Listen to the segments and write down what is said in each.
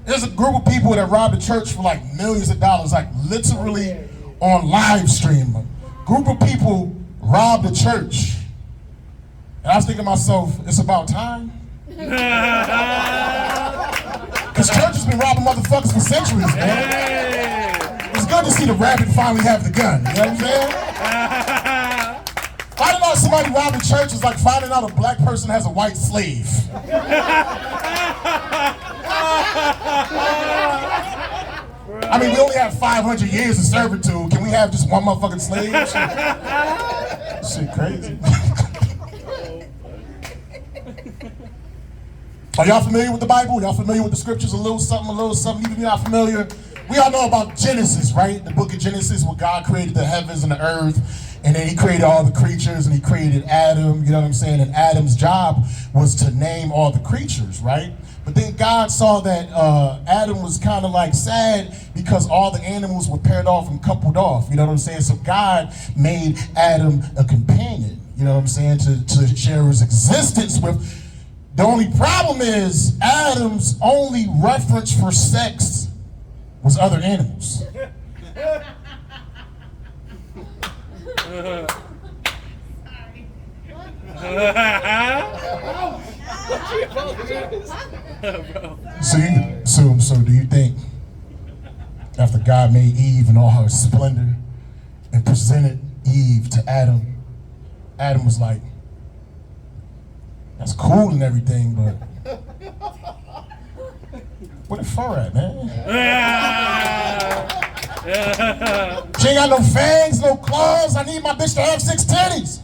There's a group of people that robbed the church for like millions of dollars, like literally on live stream. A group of people robbed the church. And I was thinking to myself, it's about time. Because church has been robbing motherfuckers for centuries, man. It's good to see the rabbit finally have the gun, you know what I'm saying? Finding out somebody robbed a church is like finding out a black person has a white slave. I mean, we only have 500 years of servitude. Can we have just one motherfucking slave? Shit crazy. Are y'all familiar with the Bible? Y'all familiar with the scriptures? A little something, even if you're not familiar. We all know about Genesis, right? The book of Genesis, where God created the heavens and the earth, and then he created all the creatures, and he created Adam, you know what I'm saying? And Adam's job was to name all the creatures, right? But then God saw that Adam was kind of like sad because all the animals were paired off and coupled off, you know what I'm saying? So God made Adam a companion, you know what I'm saying, to share his existence with. The only problem is Adam's only reference for sex was other animals. So do you think after God made Eve in all her splendor and presented Eve to Adam, Adam was like, that's cool and everything, but where the fur at, man? She ain't got no fangs, no claws. I need my bitch to have 6 titties.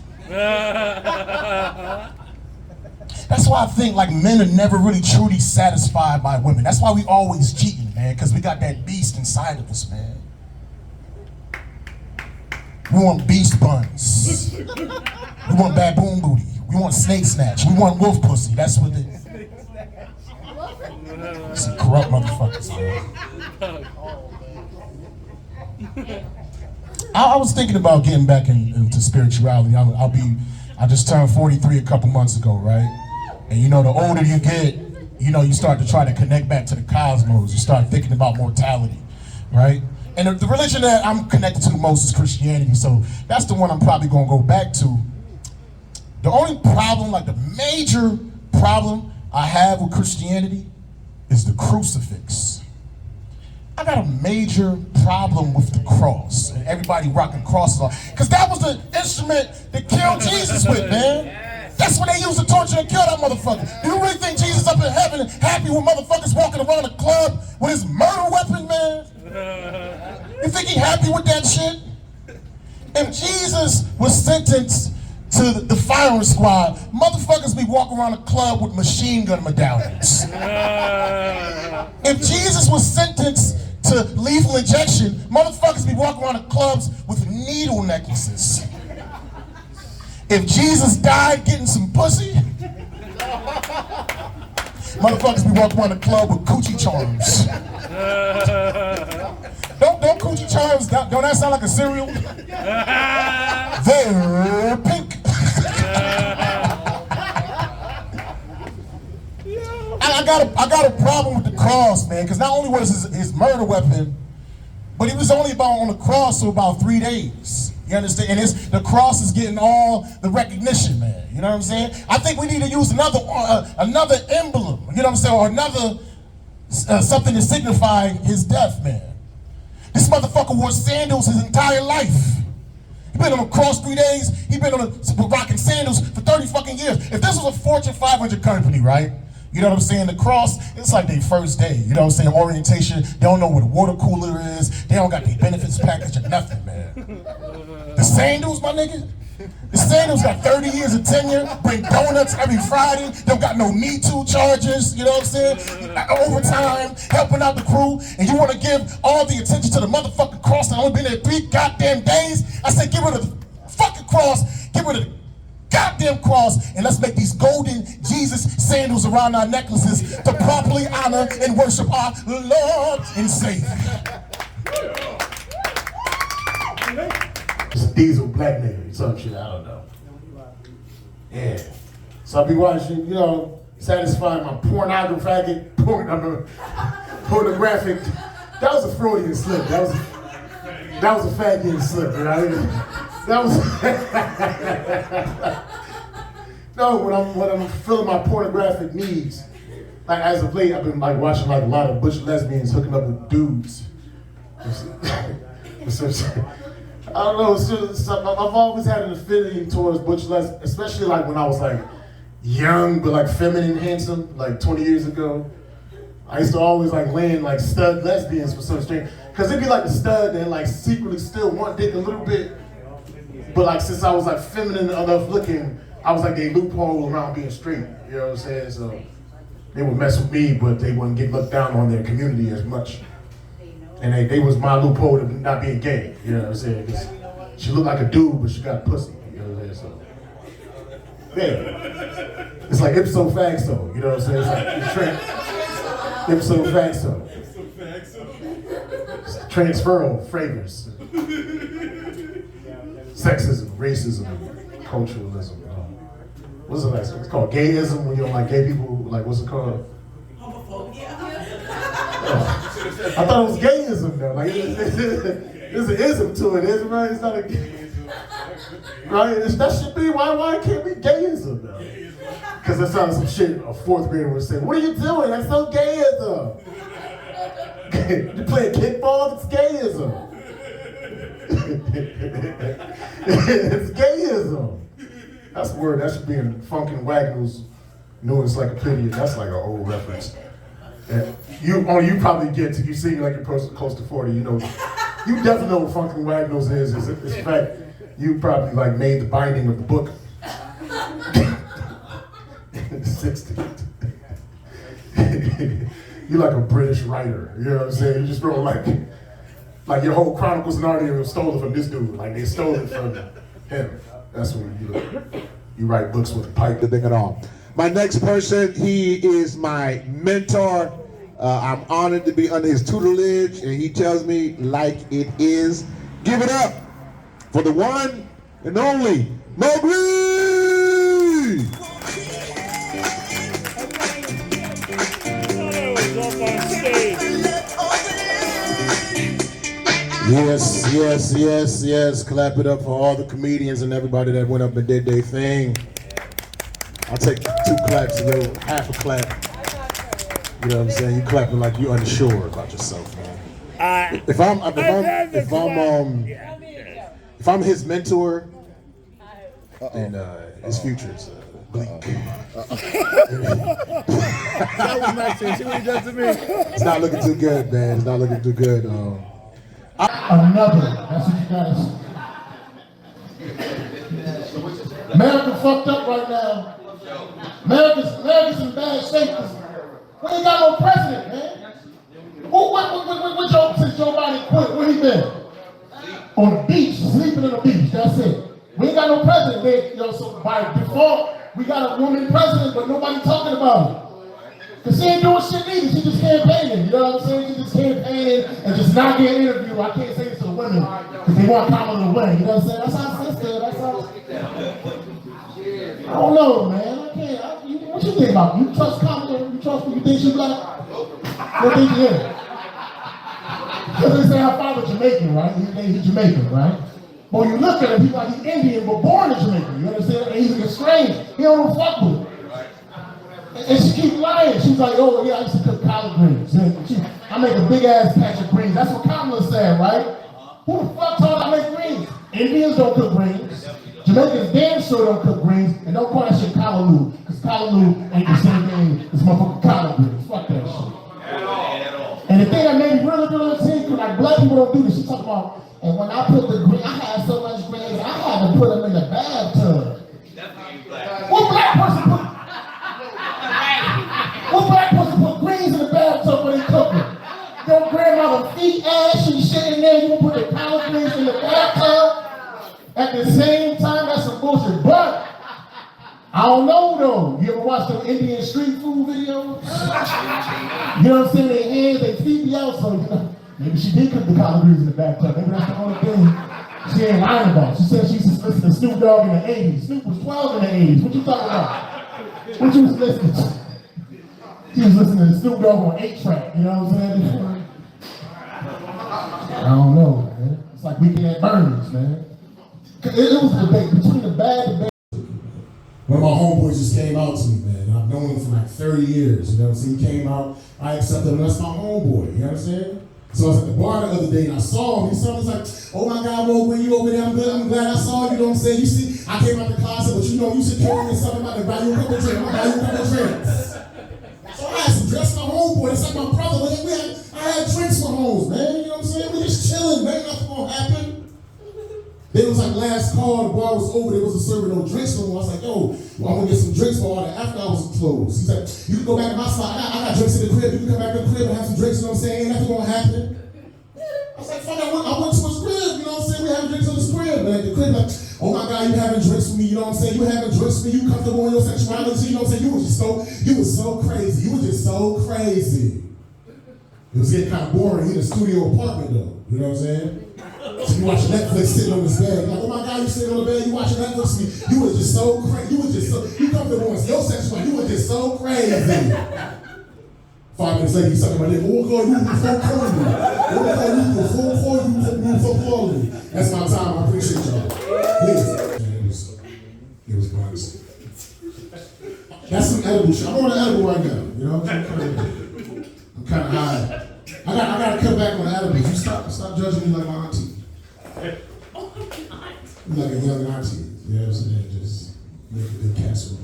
That's why I think like men are never really truly satisfied by women. That's why we always cheating, man, because we got that beast inside of us, man. We want beast buns. We want baboon booty. We want snake snatch. We want wolf pussy. That's what it is. Some corrupt motherfuckers, man. I was thinking about getting back into spirituality. I just turned 43 a couple months ago, right? And you know, the older you get, you know, you start to try to connect back to the cosmos. You start thinking about mortality, right? And the religion that I'm connected to the most is Christianity, so that's the one I'm probably gonna go back to. The only problem, like the major problem I have with Christianity is the crucifix. I got a major problem with the cross and everybody rocking crosses on, because that was the instrument that killed Jesus with, man. That's what they used to torture and kill that motherfucker. Do you really think Jesus up in heaven and happy with motherfuckers walking around the club with his murder weapon, man? You think he happy with that shit? If Jesus was sentenced to the firing squad, motherfuckers be walking around the club with machine gun medallions. If Jesus was sentenced to lethal injection, motherfuckers be walking around the clubs with needle necklaces. If Jesus died getting some pussy, motherfuckers be walking around the club with coochie charms. Don't coochie charms, don't that sound like a cereal? They're pink. I got a problem with the cross, man, because not only was his murder weapon, but he was only on the cross for about 3 days. You understand? And the cross is getting all the recognition, man. You know what I'm saying? I think we need to use another emblem, you know what I'm saying, or another something to signify his death, man. This motherfucker wore sandals his entire life. He been on the cross 3 days. He been rocking sandals for 30 fucking years. If this was a Fortune 500 company, right? You know what I'm saying? The cross, it's like their first day. You know what I'm saying? Orientation. They don't know what a water cooler is. They don't got the benefits package or nothing, man. The sandals, my nigga. The sandals got 30 years of tenure. Bring donuts every Friday. Don't got no Me Too charges. You know what I'm saying? Overtime, helping out the crew. And you want to give all the attention to the motherfucking cross that only been there 3 goddamn days? I said, get rid of the fucking cross. Get rid of the goddamn cross, and let's make these golden Jesus sandals around our necklaces to properly honor and worship our Lord and Savior. It's a diesel black nigga, some shit, I don't know. Yeah. So I'll be watching, you know, satisfying my pornographic, pornographic. That was a Freudian slip. That was a fat kid slip. You know? That was. No, when I'm feeling my pornographic needs, like as of late, I've been like watching like a lot of butch lesbians hooking up with dudes. I don't know. I've always had an affinity towards butch lesbians, especially like when I was like young but like feminine, handsome, like 20 years ago. I used to always like land like stud lesbians for some strange, cause it'd be like a stud that like secretly still want dick a little bit, but like since I was like feminine enough looking, I was like a loophole around being straight. You know what I'm saying? So they would mess with me, but they wouldn't get looked down on their community as much. And they was my loophole to not being gay. You know what I'm saying? 'Cause she looked like a dude, but she got pussy. You know what I'm saying? So yeah, it's like ipso facto. You know what I'm saying? It's like ipso facto. Transferal fragrance. Sexism, racism, culturalism. What's it like? It's called gayism when you don't like gay people. Like, what's it called? Homophobia. Oh, I thought it was gayism though. Like, there's an ism to it, isn't right? It's not a right. That should be why it can't be gayism though. Because that sounds some shit a fourth grader would say. What are you doing? That's so gayism. You playing kickball? It's gayism. It's gayism. That's a word that should be in Funkin' Wagner's new encyclopedia. That's like an old reference. And you probably get to, you see like you're close to 40, you know, you definitely know what Funkin' Wagner's is. It's in fact, you probably like made the binding of the book in the 60s. You're like a British writer, you know what I'm saying? You just wrote like your whole Chronicles of Narnia was stolen from this dude. Like they stole it from him. That's when you write books with a pipe. The thing at all. My next person, he is my mentor. I'm honored to be under his tutelage, and he tells me like it is. Give it up for the one and only Mowgli! Yes. Clap it up for all the comedians and everybody that went up and did their thing. I'll take 2 claps and go half a clap. You know what I'm saying? You clapping like you're unsure about yourself, man. If I'm his mentor, then his future's bleak. That was nice. See what he does to me. It's not looking too good, man. It's not looking too good. Another. That's what you gotta say. America fucked up right now. America's in bad shape. We ain't got no president, man. Since Joe Biden quit, where he been? On the beach, sleeping on the beach. That's it. We ain't got no president, man. So by default, we got a woman president, but nobody talking about it. Cause she ain't doing shit either. She just campaigning. You know what I'm saying? She just campaigning and just not getting interviewed. I can't say this to the women because they want Kamala to win. You know what I'm saying? That's how sensitive. That's how. I don't know, man. I can't. What you think about? You trust Kamala? You trust her? You think she black? What think she is? Because they say her father's Jamaican, right? He's Jamaican, right? But when you look at him, he's like he's Indian but born in Jamaica. You understand? And he's estranged. He don't fuck with her. And she keep lying. She's like, oh yeah, I used to cook collard greens. I make a big ass patch of greens. That's what Kamala said, right? Who the fuck told her I make greens? Indians don't cook greens. Jamaicans damn sure don't cook greens. And don't call that shit callaloo. Because callaloo ain't the same thing as motherfucking collard greens. Fuck that shit. And the thing that made me really sick, like black people don't do this. She talk about, and when I put the green, I had so much greens, I had to put them in the bathtub. What black person put greens in the bathtub when they cook it? Your grandmother feet, ash, and shit in there, you put the collard greens in the bathtub? At the same time, that's some bullshit. But I don't know though. You ever watch the Indian street food videos? You know what I'm saying? Their hands, they feet be out, so you know, maybe she did cook the collard greens in the bathtub. Maybe that's the only thing she ain't lying about. She said she used to listen to Snoop Dogg in the 80s. Snoop was 12 in the 80s. What you talking about? What you was listening to? She was listening to Snoop Dogg on 8-track, you know what I'm saying? Weekend Burns, man. It was a debate between the bad and bad. One of my homeboys just came out to me, man. I've known him for like 30 years, you know what I'm saying? He came out, I accepted him, that's my homeboy, you know what I'm saying? So I was at the bar the other day and I saw him. He saw me, he's like, oh my God, Mo, when you over there, I'm glad I saw you, you know what I'm saying? You see, I came out the closet, but you know, you should carry me something about to buy you a couple drinks. I'm gonna buy you a couple drinks. So I had some drinks for my homeboy, it's like my brother, I had drinks for homes, man, you know what I'm saying? We just chilling, man, nothing gonna happen. Then it was like last call, the bar was over, they wasn't serving no drinks no more. I was like, yo, I'm gonna get some drinks for all the after hours closed. He's like, you can go back to my spot, I got drinks in the crib, you can come back to the crib and have some drinks, you know what I'm saying? Ain't nothing gonna happen. I was like, fuck, I went to his crib, you know what I'm saying? We having drinks in his crib. And at the crib, like, oh my God, you having drinks for me, you know what I'm saying? You having drinks for me, you comfortable in your sexuality, you know what I'm saying? You was so crazy, you was just so crazy. It was getting kind of boring, he in a studio apartment though, you know what I'm saying? So you watch Netflix sitting on his bed, like, oh my God, you sitting on the bed, you watching Netflix, you was just so crazy, you comfortable in your sexuality, you was just so crazy. 5 minutes later, you sucking my dick. What call you before calling me? What call you before calling me? That's my time. I appreciate y'all. Please. It was nice. That's some edible shit. I'm on an edible right now. You know, I'm kind of high. I gotta cut back on the edibles. You stop judging me like my auntie. You like a young auntie. You know what I'm saying? Just make a good casserole.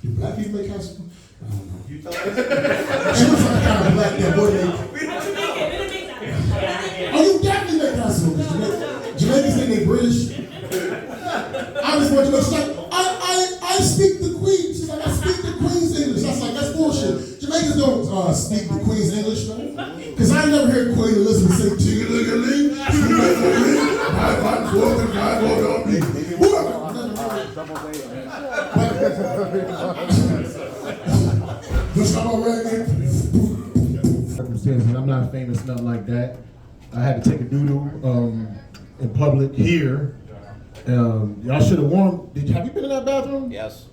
Do black people make casserole? I don't know. She was like kind of black that boy. Oh, you definitely make casserole. Jamaicans think they British. I just want you to know, she's like, I speak the Queen. She's like, I speak the Queen's English. I was like, that's bullshit. Jamaicans don't speak the Queen's English, man. Because I never heard Queen Elizabeth say, "Ching-a-ling-a-ling, circumstances, I'm not famous, nothing like that. I had to take a doodle in public here. Y'all should have warned. Have you been in that bathroom? Yes.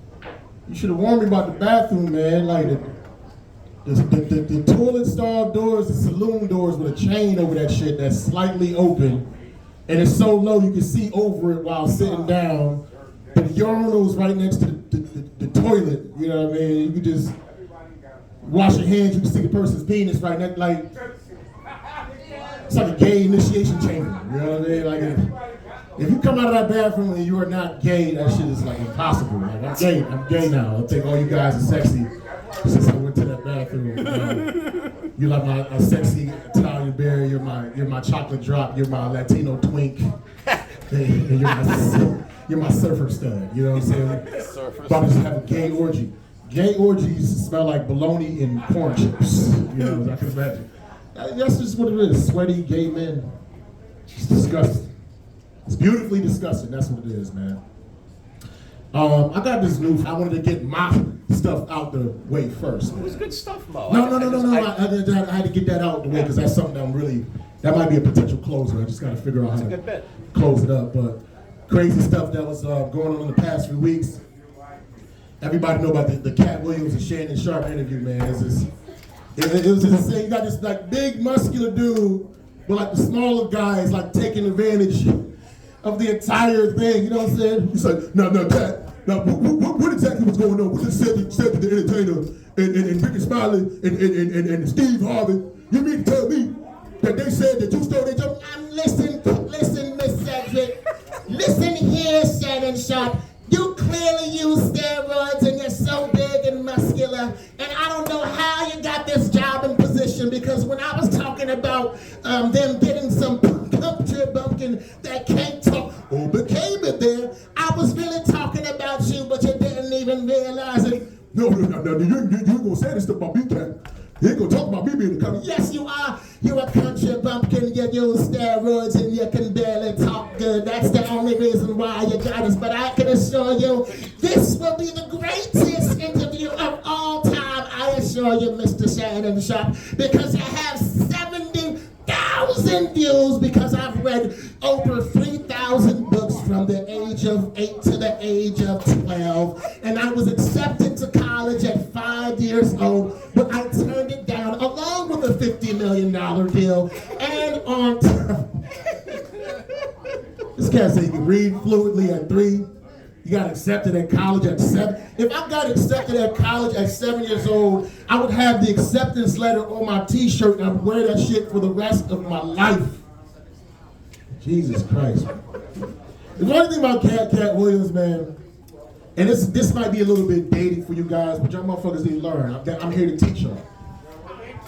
You should have warned me about the bathroom, man. Like the toilet stall doors, the saloon doors with a chain over that shit that's slightly open, and it's so low you can see over it while sitting down. The urinal's right next to the toilet. You know what I mean? You can just wash your hands. You can see the person's penis right next. Like it's like a gay initiation chamber. You know what I mean? Like if you come out of that bathroom and you are not gay, that shit is like impossible. Like I'm gay now. I think all you guys are sexy since I went to that bathroom. You're like my sexy Italian bear. You're my chocolate drop. You're my Latino twink. And you're my surfer stud. You know what I'm saying? About to just have a gay orgy. Gay orgies smell like bologna and corn chips. You know, I can imagine. That's just what it is. Sweaty gay men. It's disgusting. It's beautifully disgusting. That's what it is, man. I got this new. I wanted to get my stuff out the way first. Man. It was good stuff, Mo. No. I had to get that out the way because that's something that might be a potential closer. I just got to figure out how to close it up. But crazy stuff that was going on in the past few weeks. Everybody know about the Cat Williams and Shannon Sharp interview, man. It was insane. You got this like big muscular dude, but like the smaller guy is like taking advantage of the entire thing. You know what I'm saying? He's like, no, Cat. Now, what exactly was going on? Was it said to the entertainer and Ricky Smiley and Steve Harvey? You mean to tell me that they said that you stole their job? Listen, Miss Cedric. Listen here, Shannon Sharp. You clearly use steroids and you're so big and muscular. And I don't know how you got this job and position because when I was talking about them getting some country bumpkin that can't talk or became it there, I was really talking about you, but you didn't even realize it. No, you ain't gonna say this stuff about me, Cat. You ain't gonna talk about me being a country. Yes, you are. You're a country bumpkin. You use steroids and you can barely talk good. That's the only reason why you got us. But I can assure you, this will be the greatest interview of all time. I assure you, Mr. Shannon Sharp, because you have 70,000 views because I've read over 3,000 books from the age of 8 to the age of 12. And I was accepted to college at 5 years old, but I turned it down along with a $50 million deal. And on cats say you can read fluently at 3. You got accepted at college at 7. If I got accepted at college at 7 years old, I would have the acceptance letter on my t-shirt and I would wear that shit for the rest of my life. Jesus Christ. The one thing about Cat Williams, man, and this might be a little bit dated for you guys, but y'all motherfuckers need to learn. I'm here to teach y'all.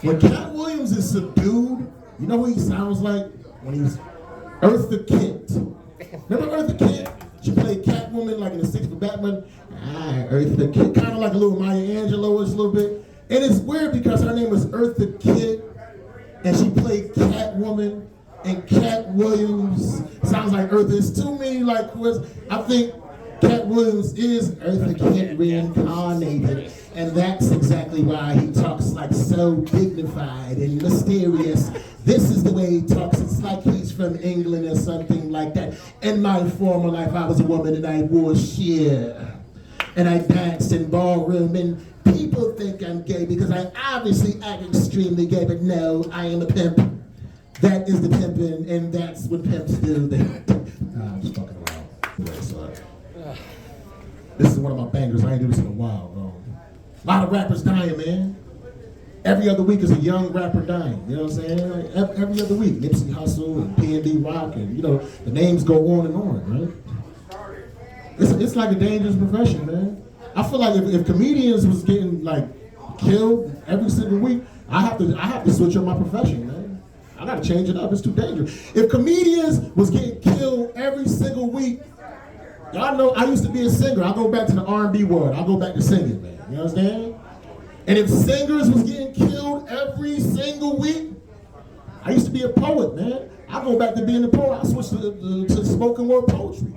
When Cat Williams is subdued, you know what he sounds like? When he's Eartha Kitt. Remember Eartha Kitt? She played Catwoman like in the 6th for Batman. Eartha Kitt. Kind of like a little Maya Angelou-ish a little bit. And it's weird because her name was Eartha Kitt, and she played Catwoman, and Cat Williams sounds like Eartha. It's too many like words. I think Cat Williams is Eartha Kitt reincarnated, and that's exactly why he talks like so dignified and mysterious. This is the way he talks. It's like he's from England or something like that. In my former life, I was a woman and I wore sheer, and I danced in ballroom, and people think I'm gay because I obviously act extremely gay, but no, I am a pimp. That is the pimping, and that's what pimps do. I'm just fucking around. This is one of my bangers. I ain't do this in a while. A lot of rappers dying, man. Every other week is a young rapper dying. You know what I'm saying? Like every other week. Nipsey Hussle and P&D Rock, and you know, the names go on and on, right? It's like a dangerous profession, man. I feel like if comedians was getting like killed every single week, I have to switch up my profession, man. I gotta change it up. It's too dangerous. If comedians was getting killed every single week, y'all know I used to be a singer. I go back to the R&B world. I go back to singing, man. You understand? And if singers was getting killed every single week, I used to be a poet, man. I go back to being a poet. I switched to spoken word poetry.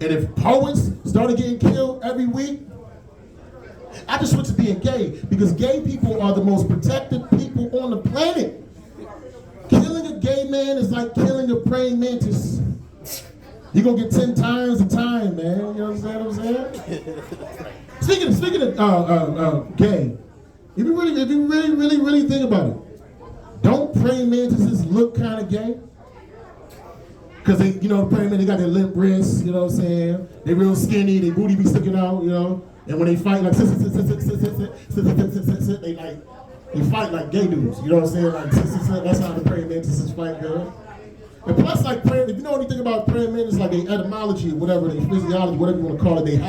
And if poets started getting killed every week, I just switched to being gay, because gay people are the most protected people on the planet. Killing a gay man is like killing a praying mantis. You're gonna get 10 times the time, man. You know what I'm saying? Speaking of gay, if you really think about it, don't praying mantises look kind of gay? Because they, you know, praying mantis, they got their limp wrists, you know what I'm saying? They real skinny, their booty be sticking out, you know? And when they fight, like, they fight like gay dudes, you know what I'm saying? Like, that's how the praying mantises fight, girl. And plus, like, if you know anything about praying mantis, like their etymology, whatever, their physiology, whatever you want to call it, their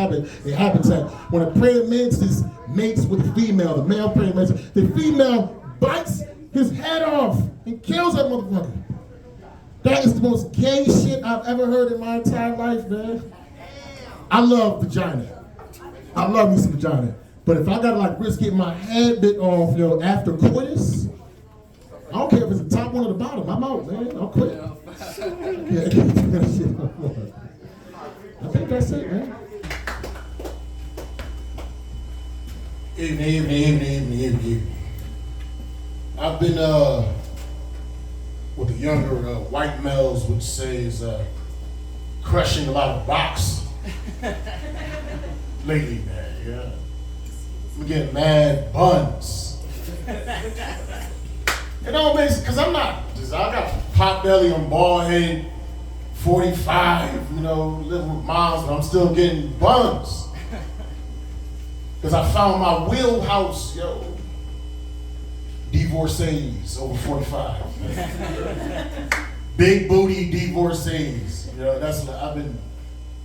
habitat. When a praying mantis mates with a female, the male praying mantis, the female bites his head off and kills that motherfucker. That is the most gay shit I've ever heard in my entire life, man. I love vagina. I love me some vagina. But if I gotta like risk getting my head bit off, yo, after coitus, I don't care if it's the top one or the bottom. I'm out, man. I'll quit. Yeah, I can't do that shit no more. I think that's it, man. Evening. I've been with the younger white males, which says crushing a lot of rocks lately, man. Yeah, I'm getting mad buns. It don't make sense, because I'm not. I got pot belly, I'm bald headed, 45, you know, living with moms, but I'm still getting buns. Because I found my wheelhouse, yo. Divorcees over 45. Big booty divorcees. You know, that's what I've been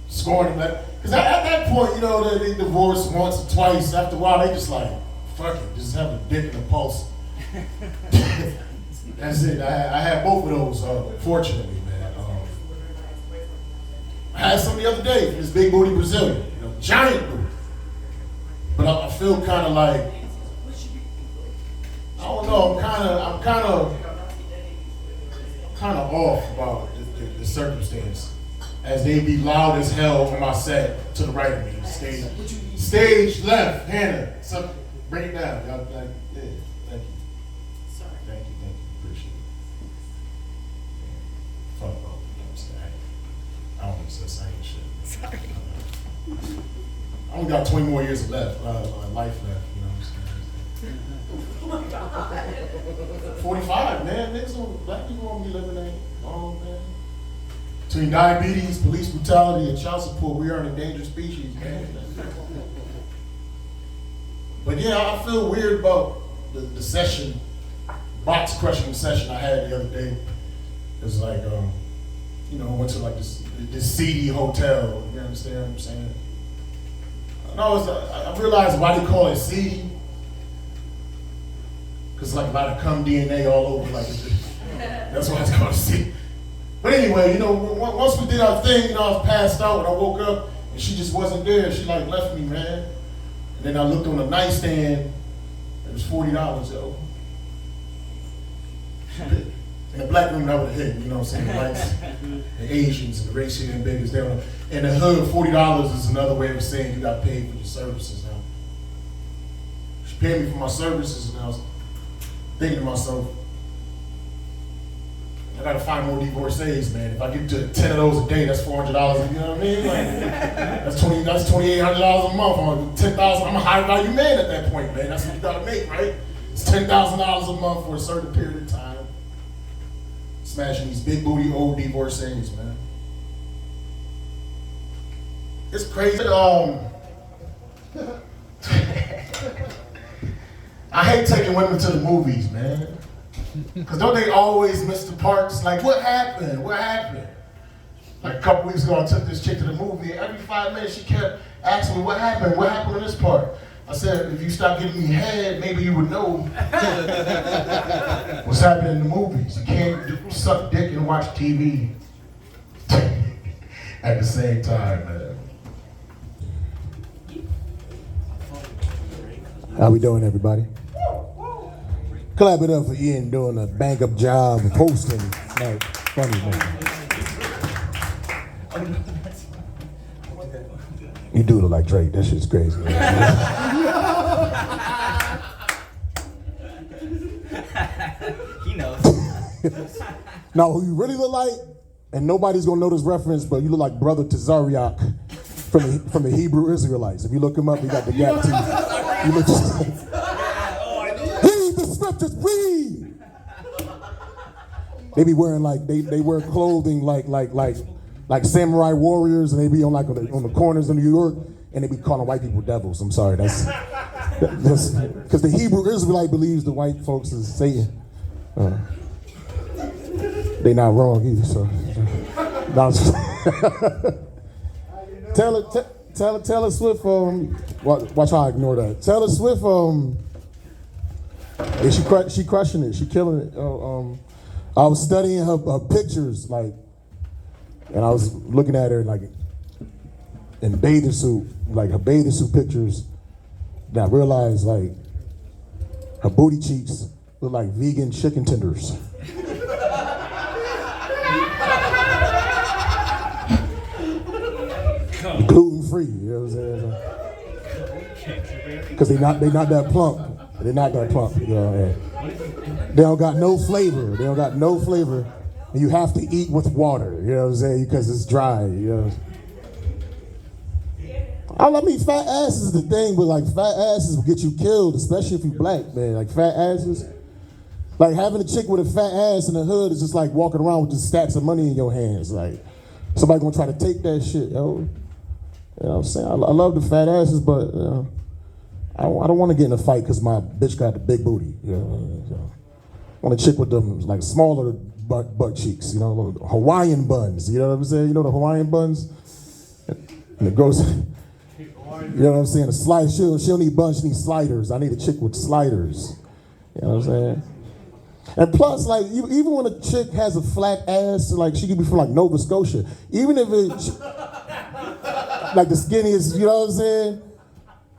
scoring them. Because at that point, you know, they divorce once or twice. After a while, they just like, fuck it, just have a dick and a pulse. That's it. I had both of those, fortunately, man. I had some the other day from this big booty Brazilian, you know, giant booty. But I feel kind of like, I don't know, I'm kind of off about the circumstance, as they be loud as hell on my set to the right of me. Stage left, Hannah. Bring it down. Y'all, like, yeah, thank you. Sorry. Thank you. Appreciate it. Fuck off, you know what I'm saying? I don't even say saying shit. Sorry. I only got 20 more years left, life left, you know what I'm saying? 45, man. Niggas, black people won't be living that long, man. Between diabetes, police brutality, and child support, we are an endangered species, man. But yeah, I feel weird about the session, box crushing session I had the other day. It was like, you know, I went to like this seedy hotel. You understand what I'm saying? I realized why they call it seedy. Cause like a lot of cum DNA all over, like that's why it's called seedy. But anyway, you know, once we did our thing, you know, I was passed out and I woke up and she just wasn't there. She like left me, man. And then I looked on the nightstand. It was $40, yo. In the black room, that would have hit, you know what I'm saying? The whites, the Asians, and the racial and biggest. In the hood, $40 is another way of saying you got paid for your services now. She paid me for my services, and I was thinking to myself, I gotta find more divorcees, man. If I get to 10 of those a day, that's $400, you know what I mean? Like, that's $2,800 a month. I'm $10,000, I'm a high value man at that point, man. That's what you gotta make, right? It's $10,000 a month for a certain period of time. Smashing these big booty old divorcees, man. It's crazy. I hate taking women to the movies, man. Cause don't they always miss the parts? Like, what happened? What happened? Like a couple weeks ago, I took this chick to the movie, and every 5 minutes she kept asking me, what happened? What happened in this part? I said, if you stop giving me head, maybe you would know what's happening in the movies. You can't suck dick and watch TV at the same time, man. How we doing, everybody? Clap it up for Ian doing a bang-up job of hosting. Like, funny, man. You do look like Drake. That shit's crazy. He knows. Now, who you really look like, and nobody's gonna know this reference, but you look like Brother Tazariak from the Hebrew Israelites. If you look him up, he got the gap teeth. You look just like, read the scriptures, read. They be wearing like they wear clothing like samurai warriors, and they be on the corners of New York, and they be calling white people devils. I'm sorry, that's because the Hebrew Israelite believes the white folks is Satan. They not wrong either. So, Taylor Swift. Watch how I ignore that. Taylor Swift. Yeah, she crushing it. She killing it. I was studying her pictures, like, and I was looking at her like in bathing suit, like her bathing suit pictures. And I realized like her booty cheeks look like vegan chicken tenders. Gluten free, you know what I'm saying? Because they not that plump. They're not that plump. You know, they don't got no flavor. They don't got no flavor. And you have to eat with water, you know what I'm saying? Because it's dry, you know. I mean, fat ass is the thing, but like fat asses will get you killed, especially if you black, man. Like fat asses. Like having a chick with a fat ass in the hood is just like walking around with just stacks of money in your hands. Like somebody gonna try to take that shit, yo. You know what I'm saying? I love the fat asses, but I don't want to get in a fight because my bitch got the big booty. You know? So, I want a chick with them like smaller butt cheeks, you know, Hawaiian buns. You know what I'm saying? You know the Hawaiian buns? And it goes, you know what I'm saying? A slide. She don't need buns, she needs sliders. I need a chick with sliders. You know what I'm saying? And plus, like, even when a chick has a flat ass, like she could be from like Nova Scotia, even if it, like the skinniest, you know what I'm saying?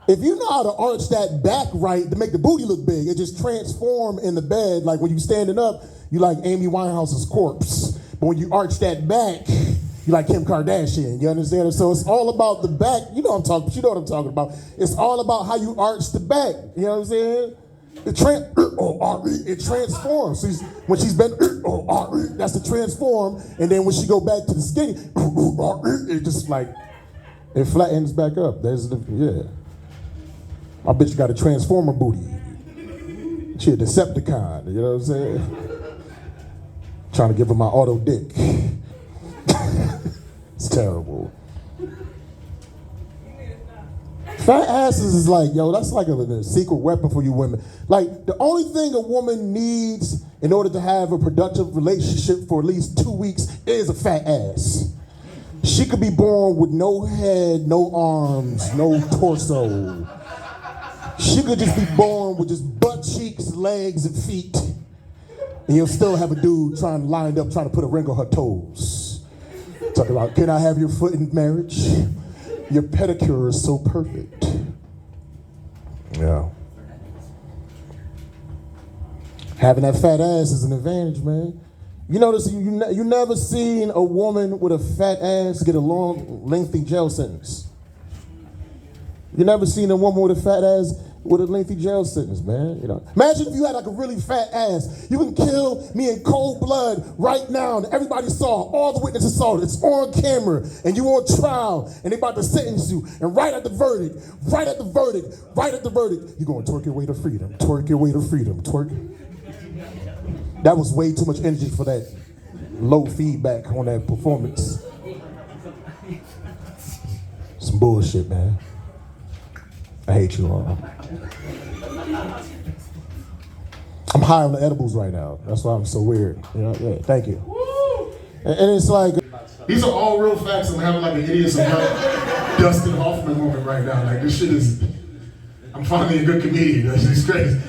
If you know how to arch that back right to make the booty look big, it just transform in the bed. Like when you standing up, you like Amy Winehouse's corpse. But when you arch that back, you like Kim Kardashian. You understand? So it's all about the back. You know what I'm talking about. It's all about how you arch the back. You know what I'm saying? It transforms. So when she's been, that's the transform. And then when she go back to the skinny, it just like, it flattens back up. There's the, yeah. My bitch got a transformer booty. She a Decepticon, you know what I'm saying? Trying to give her my auto dick. terrible. Fat asses is like, yo, that's like a secret weapon for you women. Like, the only thing a woman needs in order to have a productive relationship for at least 2 weeks is a fat ass. She could be born with no head, no arms, no torso. She could just be born with just butt cheeks, legs, and feet. And you'll still have a dude lined up trying to put a ring on her toes. Talking about, can I have your foot in marriage? Your pedicure is so perfect. Yeah. Having that fat ass is an advantage, man. You notice you never seen a woman with a fat ass get a long, lengthy jail sentence. You never seen a woman with a fat ass with a lengthy jail sentence, man. You know, imagine if you had like a really fat ass. You can kill me in cold blood right now, and everybody saw, all the witnesses saw it. It's on camera, and you on trial, and they about to sentence you. And right at the verdict, you're going to twerk your way to freedom, twerk your way to freedom, twerk. That was way too much energy for that low feedback on that performance. Some bullshit, man. I hate you all. I'm high on the edibles right now. That's why I'm so weird. You know? Yeah, thank you. And it's like, These are all real facts. I'm having like an idiot some Dustin Hoffman moment right now. Like this shit is, I'm finally a good comedian. This is crazy.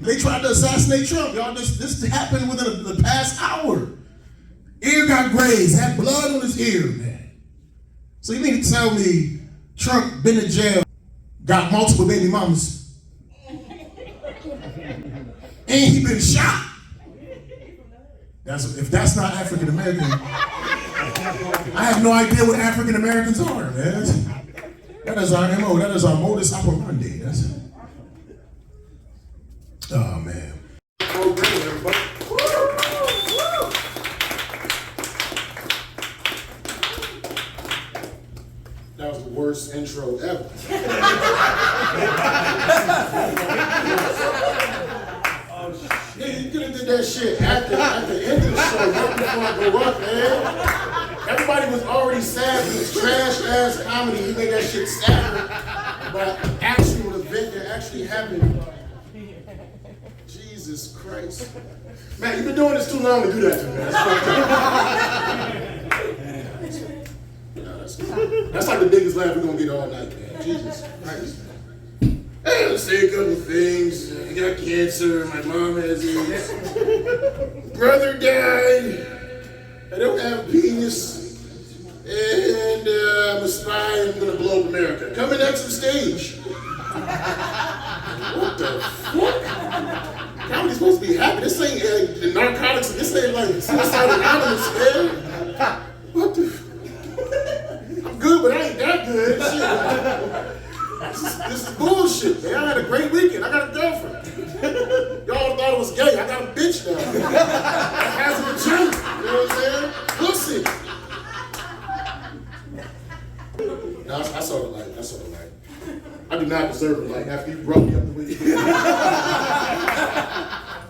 They tried to assassinate Trump, y'all. This happened within the past hour. Ear got grazed, had blood on his ear, man. So you mean to tell me Trump been in jail, got multiple baby mamas, and he been shot? If that's not African American, I have no idea what African Americans are, man. That is our MO. That is our modus operandi. Oh man. That was the worst intro ever. Yeah, you could have did that shit at the end of the show, right before I go up, man. Everybody was already sad with this trash ass comedy. You made that shit sad, but actual event that actually happened. Jesus Christ. Man, you've been doing this too long to do that to me, man. That's like the biggest laugh we're gonna get all night, man. Jesus Christ. Hey, let's say a couple things. I got cancer, my mom has AIDS. Brother died. I don't have a penis. And I'm a spy and I'm gonna blow up America. Coming next to the stage. What the fuck? Comedy's supposed to be happy. This ain't the narcotics. This ain't like Suicide Anonymous, man. What the? I'm good, but I ain't that good. Shit. This is bullshit, man. I had a great weekend. I got a girlfriend. Y'all thought it was gay. I got a bitch now. That has a gym. You know what I'm saying? Pussy. No, I sort of like. I do not deserve it. Like after you brought me up the way you did.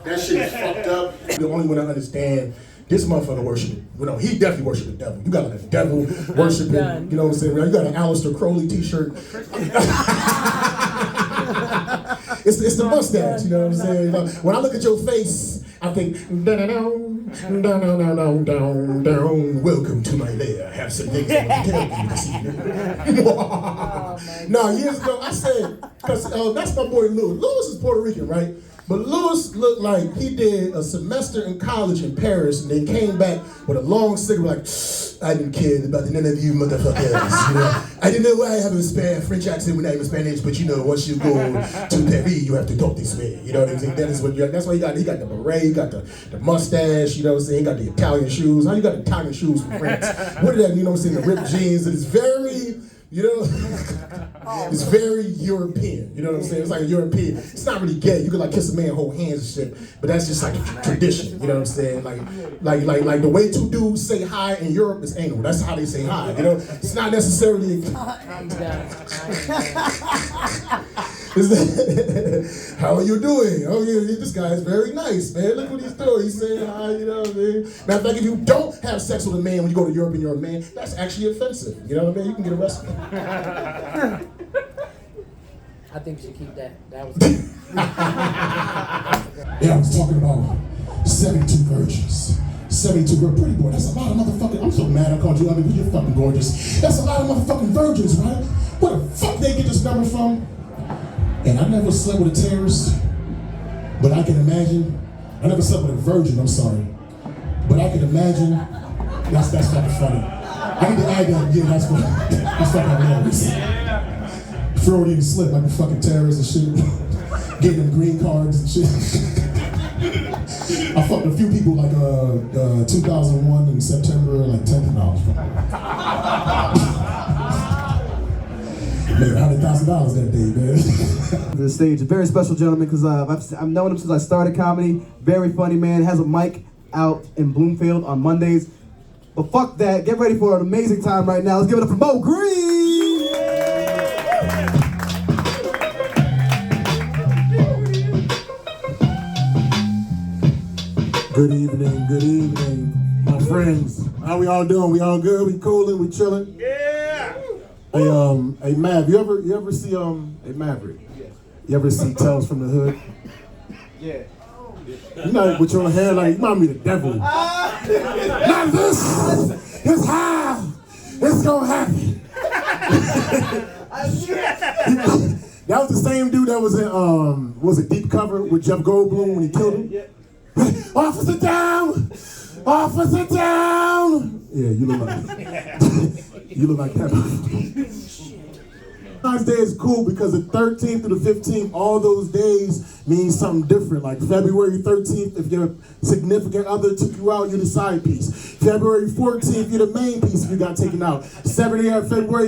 That shit is fucked up. The only one I understand. This motherfucker worship. You know, he definitely worship the devil. You got like a devil worshiping. You know what I'm saying? You got an Aleister Crowley t-shirt. It's the mustache. You know what I'm saying? When I look at your face, I think, welcome to my lair. I have some things I want to tell you this evening. No, years ago I said, because that's my boy Louis. Louis is Puerto Rican, right? But Louis looked like he did a semester in college in Paris and then came back with a long cigarette like, I didn't care about none of you motherfuckers, you know. I didn't know why I have a French accent when I'm in Spanish, but you know, once you go to Paris, you have to talk this way, you know what I'm saying? That's why he got the beret, he got the mustache, you know what I'm saying? He got the Italian shoes. How you got the Italian shoes from France? What is that, you know what I'm saying? The ripped jeans, it's very, you know, it's very European. You know what I'm saying? It's like a European. It's not really gay. You could like kiss a man, hold hands and shit, but that's just like a tradition. You know what I'm saying? Like the way two dudes say hi in Europe is anal. That's how they say hi. You know, it's not necessarily. Is that, how are you doing? Oh yeah, this guy is very nice, man. Look what he's doing. He's saying hi, you know what I mean? Matter of fact, if you don't have sex with a man when you go to Europe and you're a man, that's actually offensive. You know what I mean? You can get arrested. I think you should keep that. That was. Yeah, I was talking about 72 virgins. 72 girl, pretty boy. That's a lot of motherfucking. I'm so mad I called you ugly because you're fucking gorgeous. That's a lot of motherfucking virgins, right? Where the fuck they get this number from? And I never slept with a terrorist, but I can imagine. I never slept with a virgin. I'm sorry, but I can imagine. That's fucking funny. I need to add that. Yeah, that's funny. That's fucking hilarious. Freudian slip like a fucking terrorist and shit. Getting them green cards and shit. I fucked a few people like 2001 in September, like 10th and all. Made $100,000 that day, man. The stage, a very special gentleman because I've known him since I started comedy. Very funny man, has a mic out in Bloomfield on Mondays. But fuck that, get ready for an amazing time right now. Let's give it up for Mo Green! Good evening, my friends. How we all doing? We all good? We coolin'? We chillin'? Yeah. Hey, Mav, you ever see hey Maverick? Yeah. You ever see Tales from the Hood? Yeah. You know, with your hair like you remind me of the devil. Not this. It's how it's gonna happen. That was the same dude that was in was it Deep Cover with Jeff Goldblum when he killed him? Yeah. Officer down! Officer down! Yeah, you look like you look like that. Valentine's Day is cool because the 13th through the 15th, all those days mean something different. Like February 13th, if your significant other took you out, you're the side piece. February 14th, you're the main piece if you got taken out. February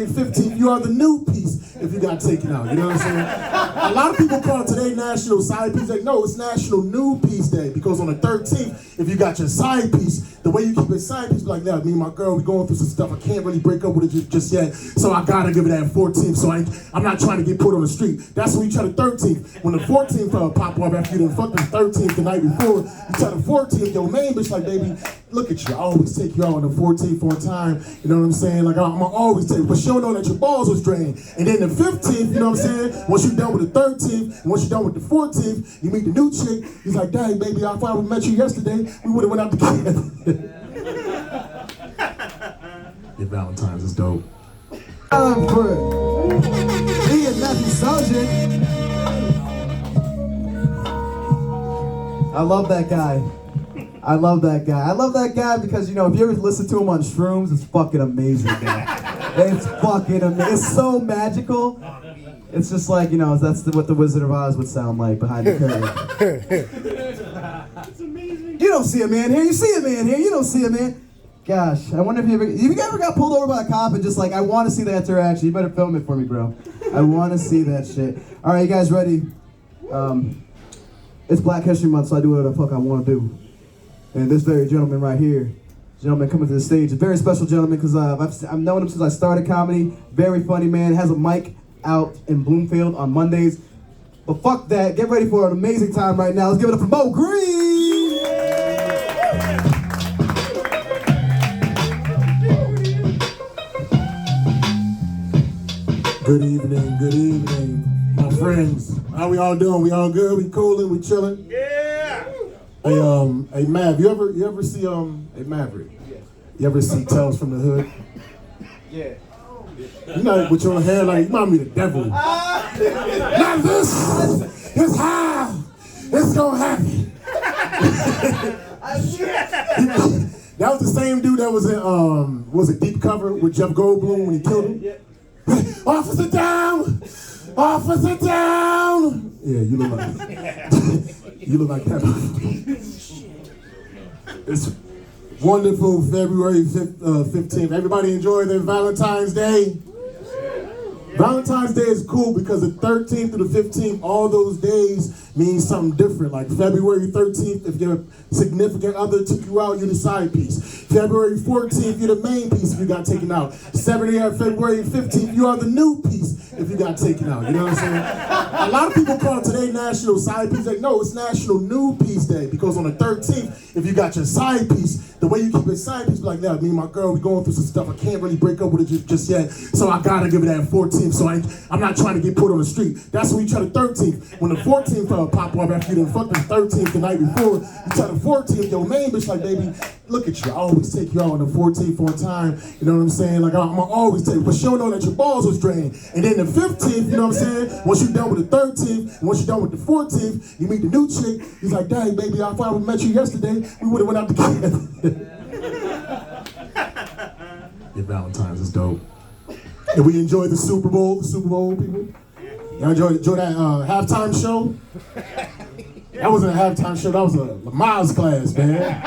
15th, you are the new piece if you got taken out. You know what I'm saying? A lot of people call today National Side Piece Day. No, it's National New Piece Day because on the 13th, if you got your side piece, the way you keep it side piece, like, yeah, me and my girl, we going through some stuff. I can't really break up with it just yet, so I gotta give it that 14th. So I'm not trying to get put on the street. That's when you try the 13th. When the 14th pop up after you done fucked the 13th the night before, you try the 14th, your main bitch like, baby, look at you. I always take you out on the 14th for a time. You know what I'm saying? Like, I'm gonna always take you. But she don't know that your balls was drained. And then the 15th, you know what I'm saying? Once you're done with the 13th, and once you're done with the 14th, you meet the new chick. He's like, dang, baby, I thought we met you yesterday. We would've went out together. Your Valentine's is dope. For Ian Matthew Sargent. I love that guy. I love that guy because, you know, if you ever listen to him on shrooms, it's fucking amazing, man. It's fucking amazing. It's so magical. It's just like, you know, that's what the Wizard of Oz would sound like behind the curtain. It's amazing. You don't see a man here. You see a man here. You don't see a man. Gosh, I wonder if you ever got pulled over by a cop and just like, I want to see that interaction. You better film it for me, bro. I want to see that shit. All right, you guys ready? It's Black History Month, so I do whatever the fuck I want to do. And this very gentleman right here, coming to the stage, a very special gentleman because I've known him since I started comedy. Very funny man, has a mic out in Bloomfield on Mondays. But fuck that, get ready for an amazing time right now. Let's give it up for Mo Green! Good evening, my friends. How we all doing? We all good? We coolin'? We chillin'? Yeah. Hey, Mav, you ever see hey Maverick? Yeah. You ever see Tales from the Hood? Yeah. You know, with your hair like you remind me of the devil. Not this. It's how it's gonna happen. That was the same dude that was in was it Deep Cover with Jeff Goldblum when he killed him? Yeah. Officer down! Officer down! Yeah, you look like you look like that. It's wonderful February 15th. Everybody enjoy their Valentine's Day. Valentine's Day is cool because the 13th through the 15th, all those days mean something different. Like February 13th, if your significant other took you out, you're the side piece. February 14th, you're the main piece if you got taken out. February 15th, you are the new piece if you got taken out. You know what I'm saying? A lot of people call today National Side Piece Day. No, it's National Nude Piece Day because on the 13th, if you got your side piece, the way you keep it side piece, be like, yeah, me and my girl, we going through some stuff. I can't really break up with it just yet, so I gotta give it that 14th. So I'm not trying to get put on the street. That's when you try the 13th. When the 14th pop up after you done fucked the 13th the night before, you try the 14th. Your main bitch like, baby, look at you. I always take you out on the 14th on time. You know what I'm saying? Like I'm always take, but she don't know that your balls was drained. And then the 15th, you know what I'm saying? Once you're done with the 13th, and once you're done with the 14th, you meet the new chick. He's like, dang, baby, I thought we met you yesterday. We would have went out together. Your Valentine's is dope. And we enjoyed the Super Bowl people. Y'all enjoy that halftime show? That wasn't a halftime show, that was a Miles class, man.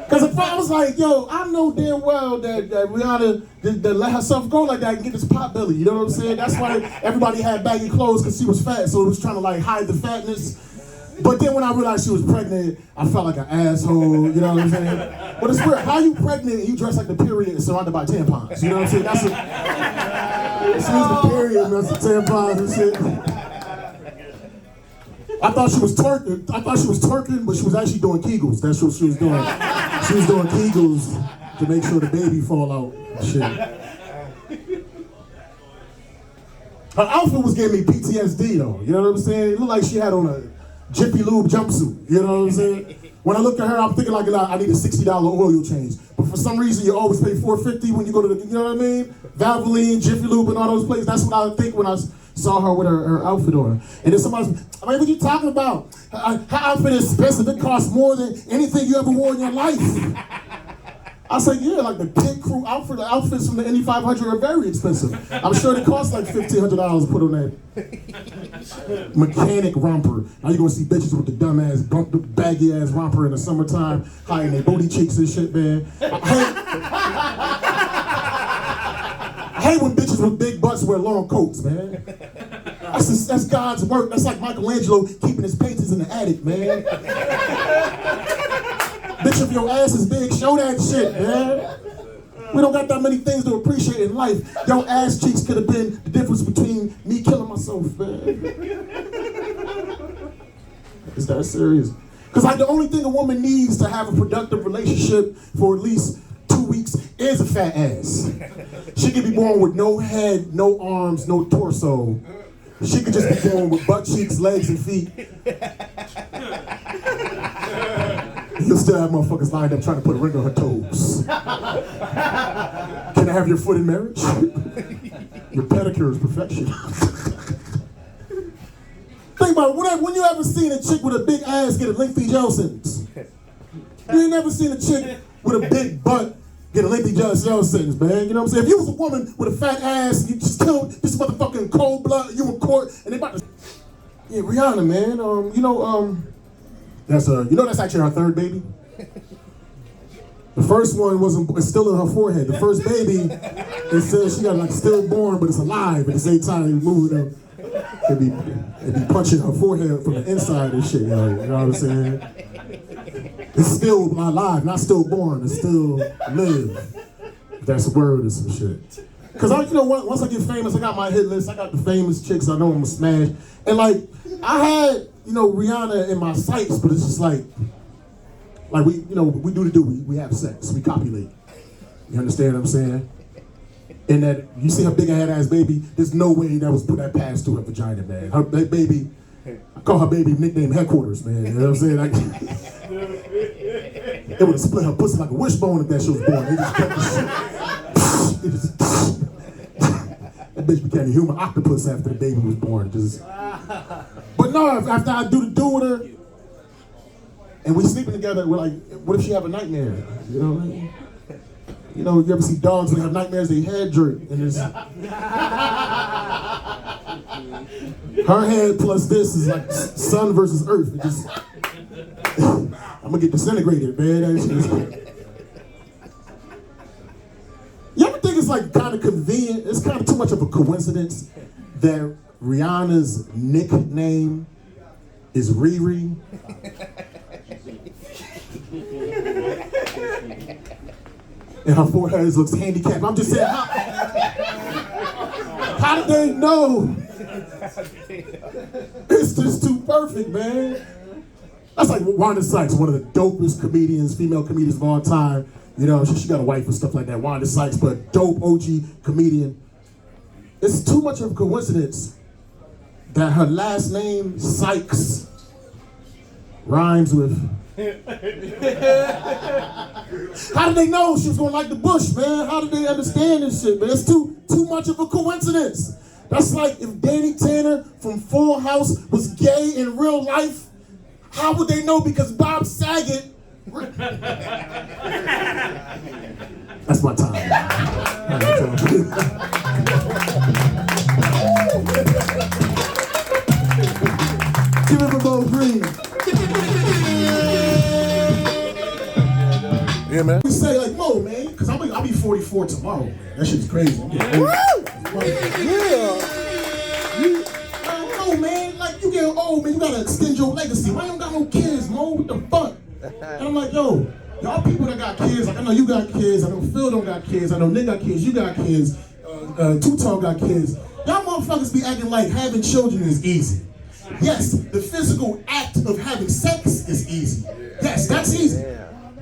Because if I was like, yo, I know damn well that Rihanna that let herself go like that and get this pot belly, you know what I'm saying? That's why everybody had baggy clothes, because she was fat, so it was trying to like hide the fatness. But then when I realized she was pregnant, I felt like an asshole, you know what I'm saying? But it's weird, how you pregnant and you dress like the period and surrounded by tampons, you know what I'm saying? That's she was the period, and that's the tampons and shit. I thought she was twerking, but she was actually doing Kegels. That's what she was doing. She was doing Kegels to make sure the baby fall out and shit. Her outfit was giving me PTSD though, you know what I'm saying? It looked like she had on a Jiffy Lube jumpsuit, you know what I'm saying? When I look at her, I'm thinking like, I need a $60 oil change. But for some reason, you always pay $4.50 when you go to the, you know what I mean? Valvoline, Jiffy Lube, and all those places. That's what I think when I saw her with her outfit on. And then somebody's, I mean, what you talking about? Her outfit is expensive. It costs more than anything you ever wore in your life. I said, yeah, like the pit crew outfit, the outfits from the Indy 500 are very expensive. I'm sure they cost like $1,500 to put on that mechanic romper. Now you're gonna see bitches with the dumb ass, baggy ass romper in the summertime, hiding their booty cheeks and shit, man. I hate when bitches with big butts wear long coats, man. That's God's work. That's like Michelangelo keeping his paintings in the attic, man. Bitch, if your ass is big, show that shit, man. We don't got that many things to appreciate in life. Your ass cheeks could have been the difference between me killing myself, man. Is that serious? Because like the only thing a woman needs to have a productive relationship for at least 2 weeks is a fat ass. She could be born with no head, no arms, no torso. She could just be born with butt cheeks, legs, and feet. You'll still have motherfuckers lined up trying to put a ring on her toes. Can I have your foot in marriage? Your pedicure is perfection. Think about it, when you ever seen a chick with a big ass get a lengthy jail sentence? You ain't never seen a chick with a big butt get a lengthy jail sentence, man. You know what I'm saying? If you was a woman with a fat ass, you just killed this motherfucking cold blood, you in court, and they about to... Yeah, Rihanna, man, that's actually her third baby. The first one it's still in her forehead. The first baby, it says she got like stillborn, but it's alive at the same time. It moving, it'd be punching her forehead from the inside and shit. You know what I'm saying? It's still alive, not stillborn. It's still live. That's a word or some shit. Cause once I get famous, I got my hit list. I got the famous chicks I know I'm gonna smash. And like I had, Rihanna in my sights, but it's just like we do the do. We have sex. We copulate. You understand what I'm saying? And that you see her big ass baby. There's no way that was put that pass to her vagina, man. Her baby. I call her baby nickname Headquarters, man. You know what I'm saying? Like, it would have split her pussy like a wishbone if that shit was born. They just kept the shit. That bitch became a human octopus after the baby was born. But no, after I do with her, and we sleeping together, we're like, what if she have a nightmare? You know what I mean? You ever see dogs when they have nightmares, they head jerk, and it's her head plus this is like sun versus earth. It just, I'm gonna get disintegrated, man. You ever think it's like kind of convenient? It's kind of too much of a coincidence that Rihanna's nickname is Riri. And her forehead looks handicapped. I'm just saying, How did they know? It's just too perfect, man. That's like Wanda Sykes, one of the dopest comedians, female comedians of all time. You know, she got a wife and stuff like that, Wanda Sykes, but dope OG comedian. It's too much of a coincidence that her last name, Sykes, rhymes with. How did they know she was gonna like the Bush, man? How did they understand this shit, man? It's too much of a coincidence. That's like if Danny Tanner from Full House was gay in real life, how would they know? Because Bob Saget. That's my time. Give it a Bo Green. Yeah, man. We say like, Mo, man, because I'll be 44 tomorrow, man. That shit's crazy. No, man, like you getting old, man. You gotta extend your legacy. Why you don't got no kids, Mo? What the fuck? And I'm like, yo, y'all people that got kids, like I know you got kids, I know Phil don't got kids, I know Nick got kids, you got kids, Two-Tone got kids. Y'all motherfuckers be acting like having children is easy. Yes, the physical act of having sex is easy. Yes, that's easy.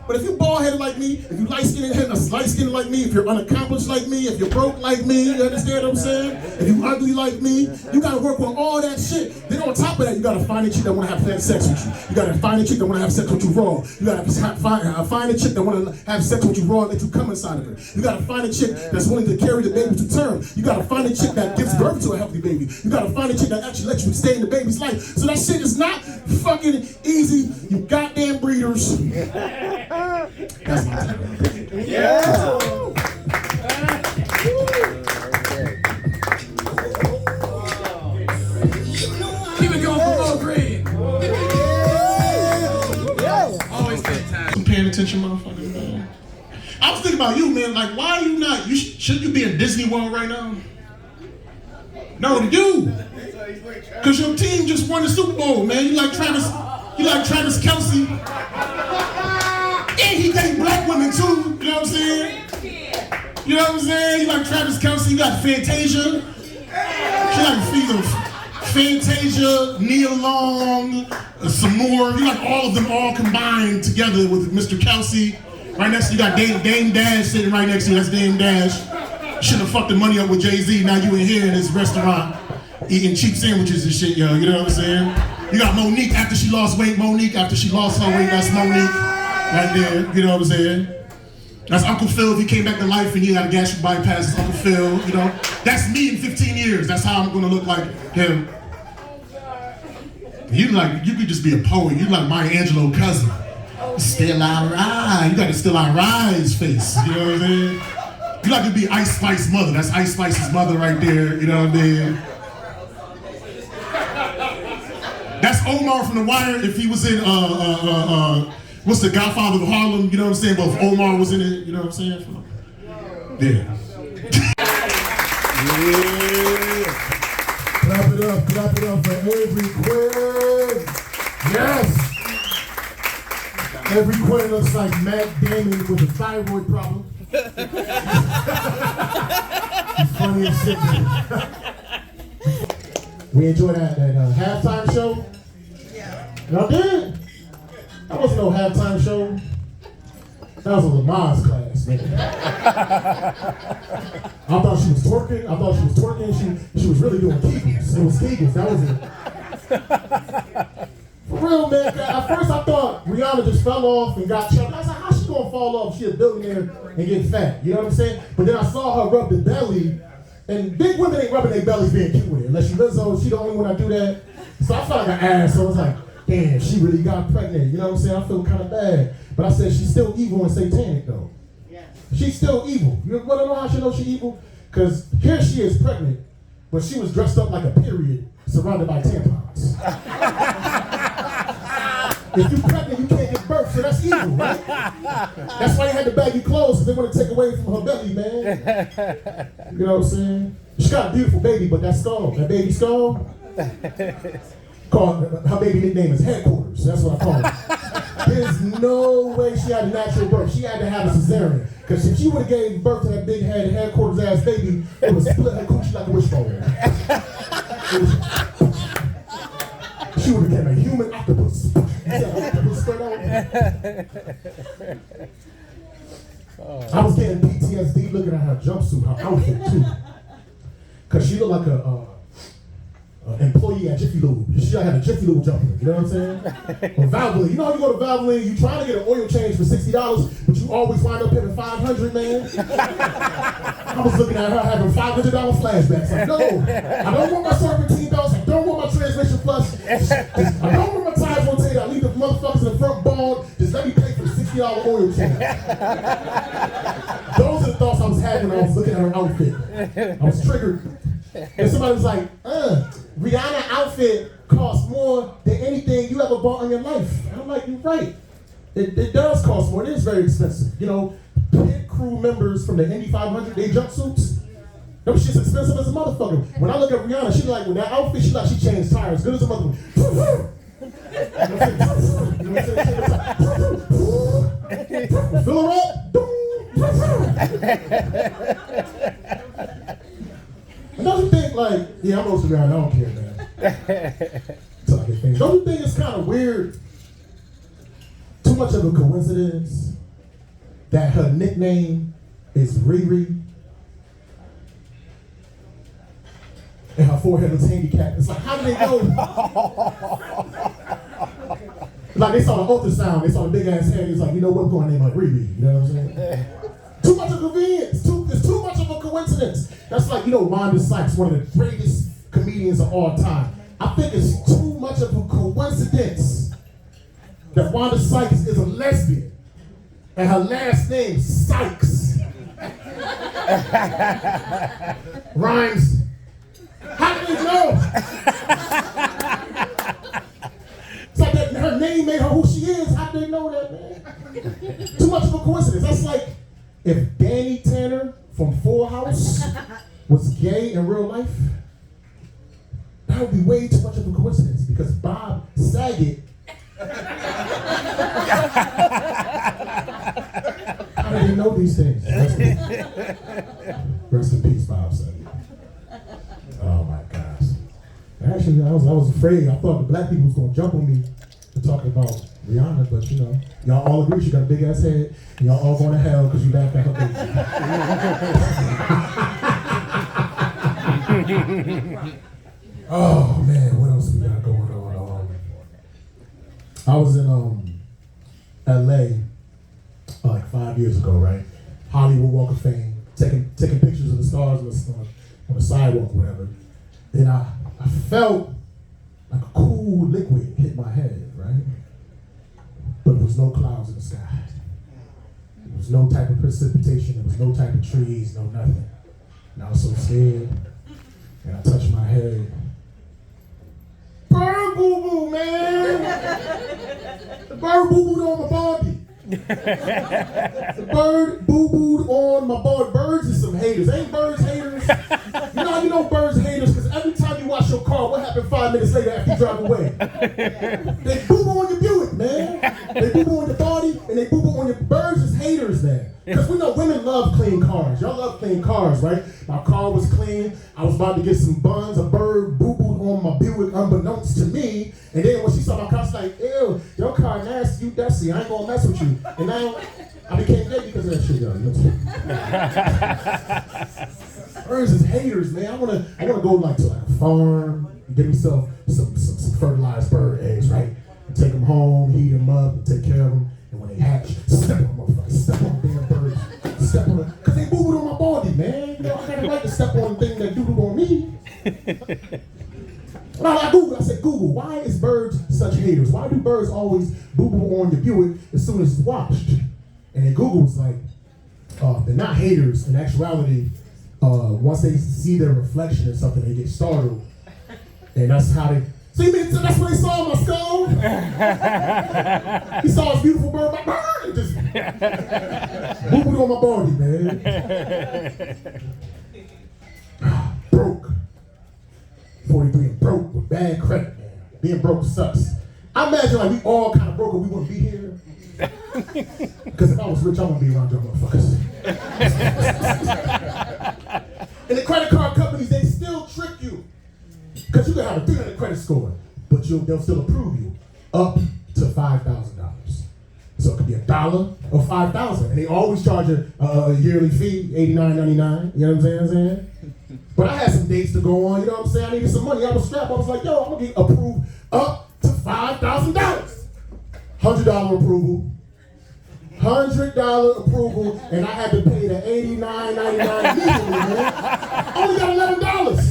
But if you bald-headed like me, if you light-skinned like me, if you're unaccomplished like me, if you're broke like me, you understand what I'm saying? If you ugly like me, you gotta work on all that shit. Then on top of that, you gotta find a chick that wanna have sex with you. You gotta find a chick that wanna have sex with you raw. You gotta find a chick that wanna have sex with you raw and let you come inside of her. You gotta find a chick that's willing to carry the baby to term. You gotta find a chick that gives birth to a healthy baby. You gotta find a chick that actually lets you stay in the baby's life. So that shit is not fucking easy, you goddamn breeders. That's my time. Yeah. Keep it going for Bo Green. Always good time. I'm paying attention, motherfuckers, man. I was thinking about you, man. Like, why are you not? Shouldn't you be in Disney World right now? No, you. Cause your team just won the Super Bowl, man. You like Travis Kelce. And he dates black women too, you know what I'm saying? You know what I'm saying? You like Travis Kelce, you got Fantasia. She like Fantasia, Nia Long, some more. You like all of them all combined together with Mr. Kelce. Right next to you got Dame Dash sitting right next to you, that's Dame Dash. Should have fucked the money up with Jay-Z, now you in here in this restaurant eating cheap sandwiches and shit, yo, you know what I'm saying? You got Monique after she lost weight, after she lost her weight, that's Monique. Right there, you know what I'm saying? That's Uncle Phil if he came back to life and he had a gastric bypass, it's Uncle Phil, you know? That's me in 15 years, that's how I'm gonna look like him. You could just be a poet, you like Maya Angelou cousin. Still I rise, you got a Still I Rise face, you know what I'm saying? You like to be Ice Spice's mother, that's Ice Spice's mother right there, you know what I mean? That's Omar from The Wire if he was in, what's the Godfather of Harlem, you know what I'm saying? But if Omar was in it, you know what I'm saying? Yeah. Yeah. Clap it up for Avery Quinn. Yes. Avery Quinn looks like Matt Damon with a thyroid problem. He's funny as shit, man. We enjoyed that halftime show. Yeah. Y'all did? That wasn't no halftime show. That was a Lamaze class, man. I thought she was twerking. She was really doing kegels. It was kegels. That was it. For real, man. At first I thought Rihanna just fell off and got chubby. I was like, how she gonna fall off? She a billionaire and get fat. You know what I'm saying? But then I saw her rub the belly. And big women ain't rubbing their bellies being cute with it. Unless she Lizzo, she the only one that do that. So I felt like an ass. So I was like, damn, she really got pregnant. You know what I'm saying? I feel kind of bad. But I said, she's still evil and satanic, though. Yeah. She's still evil. You want to know how she knows she's evil? Because here she is pregnant, but she was dressed up like a period, surrounded by tampons. If you're pregnant, you can't give birth, so that's evil, right? That's why they had to baggy clothes, because they want to take away from her belly, man. You know what I'm saying? She got a beautiful baby, but that baby skull, her baby nickname is Headquarters. That's what I call her. There's no way she had a natural birth. She had to have a cesarean. Because if she would have gave birth to that big head, Headquarters ass baby, it would split her coochie like a wishbone. I was getting PTSD looking at her jumpsuit, her outfit too. Cause she looked like a employee at Jiffy Lube. She had a Jiffy Lube jumper, you know what I'm saying? Or Valvoline. You know how you go to Valvoline, you trying to get an oil change for $60, but you always wind up paying $500, man. I was looking at her having $500 flashbacks. Like, no, I don't want my serpentine belts, I don't want my transmission flush, I don't want my tires rotated, I leave the motherfuckers in the front bald, just let me pay for the $60 oil change. Those are the thoughts I was having when I was looking at her outfit. I was triggered. And somebody was like, Rihanna outfit costs more than anything you ever bought in your life. And I'm like, you're right. It does cost more. It is very expensive. You know, pit crew members from the Indy 500, they jumpsuits. Them shit's expensive as a motherfucker. When I look at Rihanna, she like, with that outfit, she like she changed tires. Good as a motherfucker. Fill her up. Don't you think, like, yeah, I'm roasting around, I don't care, man. Don't you think it's kind of weird, too much of a coincidence, that her nickname is Riri, and her forehead looks handicapped? It's like, how do they know? Like, they saw the ultrasound, they saw the big ass head, it's like, you know what, we're going to name her Riri, you know what I'm saying? Too much of convenience. It's too much of a coincidence. That's like, you know, Wanda Sykes, one of the greatest comedians of all time. I think it's too much of a coincidence that Wanda Sykes is a lesbian and her last name Sykes rhymes. How do they know? It's like that her name made her who she is. How do they know that, man? Too much of a coincidence. That's like if Danny Tanner from Full House was gay in real life, that would be way too much of a coincidence because Bob Saget. How do you know these things? Rest in peace, Bob Saget. Oh my gosh. Actually, I was afraid. I thought the black people was gonna jump on me to talk about Rihanna, but you know, y'all all agree she got a big ass head, and y'all all going to hell because you laughed at her baby. Oh man, what else we got going on? I was in LA like 5 years ago, right? Hollywood Walk of Fame, taking pictures of the stars on the sidewalk, whatever. Then I felt like a cool liquid hit my head, right? But there was no clouds in the sky. There was no type of precipitation. There was no type of trees, no nothing. And I was so scared. And I touched my head. Bird boo-boo, man! The bird boo-booed on my body. The bird boo-booed on my body. Birds is some haters. Ain't birds haters? You know birds haters because every time you wash your car, what happened 5 minutes later after you drive away? They boo-boo on your Buick, man. They boo-boo on your body and they boo-boo on your birds is haters, man. Because we know women love clean cars. Y'all love clean cars, right? My car was clean. I was about to get some buns. A bird boo-booed on my Buick unbeknownst to me. And then when she saw my car, she's like, ew, your car nasty, you dusty. I ain't gonna mess with you. And now I became gay because of that shit, y'all. You know what I'm saying? Birds is haters, man. I wanna go like to like a farm and get myself some fertilized bird eggs, right? And take them home, heat them up, and take care of them. And when they hatch, step on them, motherfuckers. Step on damn birds. Step on them. Because they boo-booed on my body, man. You know, I got the right to step on the thing that doo-doo on me. Well, I said, Google, why is birds such haters? Why do birds always boo-boo on your Buick as soon as it's washed? And then Google was like, they're not haters. In actuality, once they see their reflection in something, they get startled. And that's how they... See me? That's what they saw in my skull. He saw his beautiful bird, my bird, and just boo-booed on my body, man. Broke. 43 and broke with bad credit, man. Being broke sucks. I imagine like we all kind of broke or we wouldn't be here. Because if I was rich, I wouldn't be around y'all motherfuckers. And the credit card companies, they still trick you. Because you can have a 300 credit score, but they'll still approve you up to $5,000. So it could be $1 or $5,000. And they always charge a yearly fee, $89.99. You know what I'm saying? But I had some dates to go on, you know what I'm saying? I needed some money. I was strapped. I was like, yo, I'm gonna get approved up to $5,000. $100 approval. $100 approval, and I had to pay the $89.99 immediately, man. I only got $11.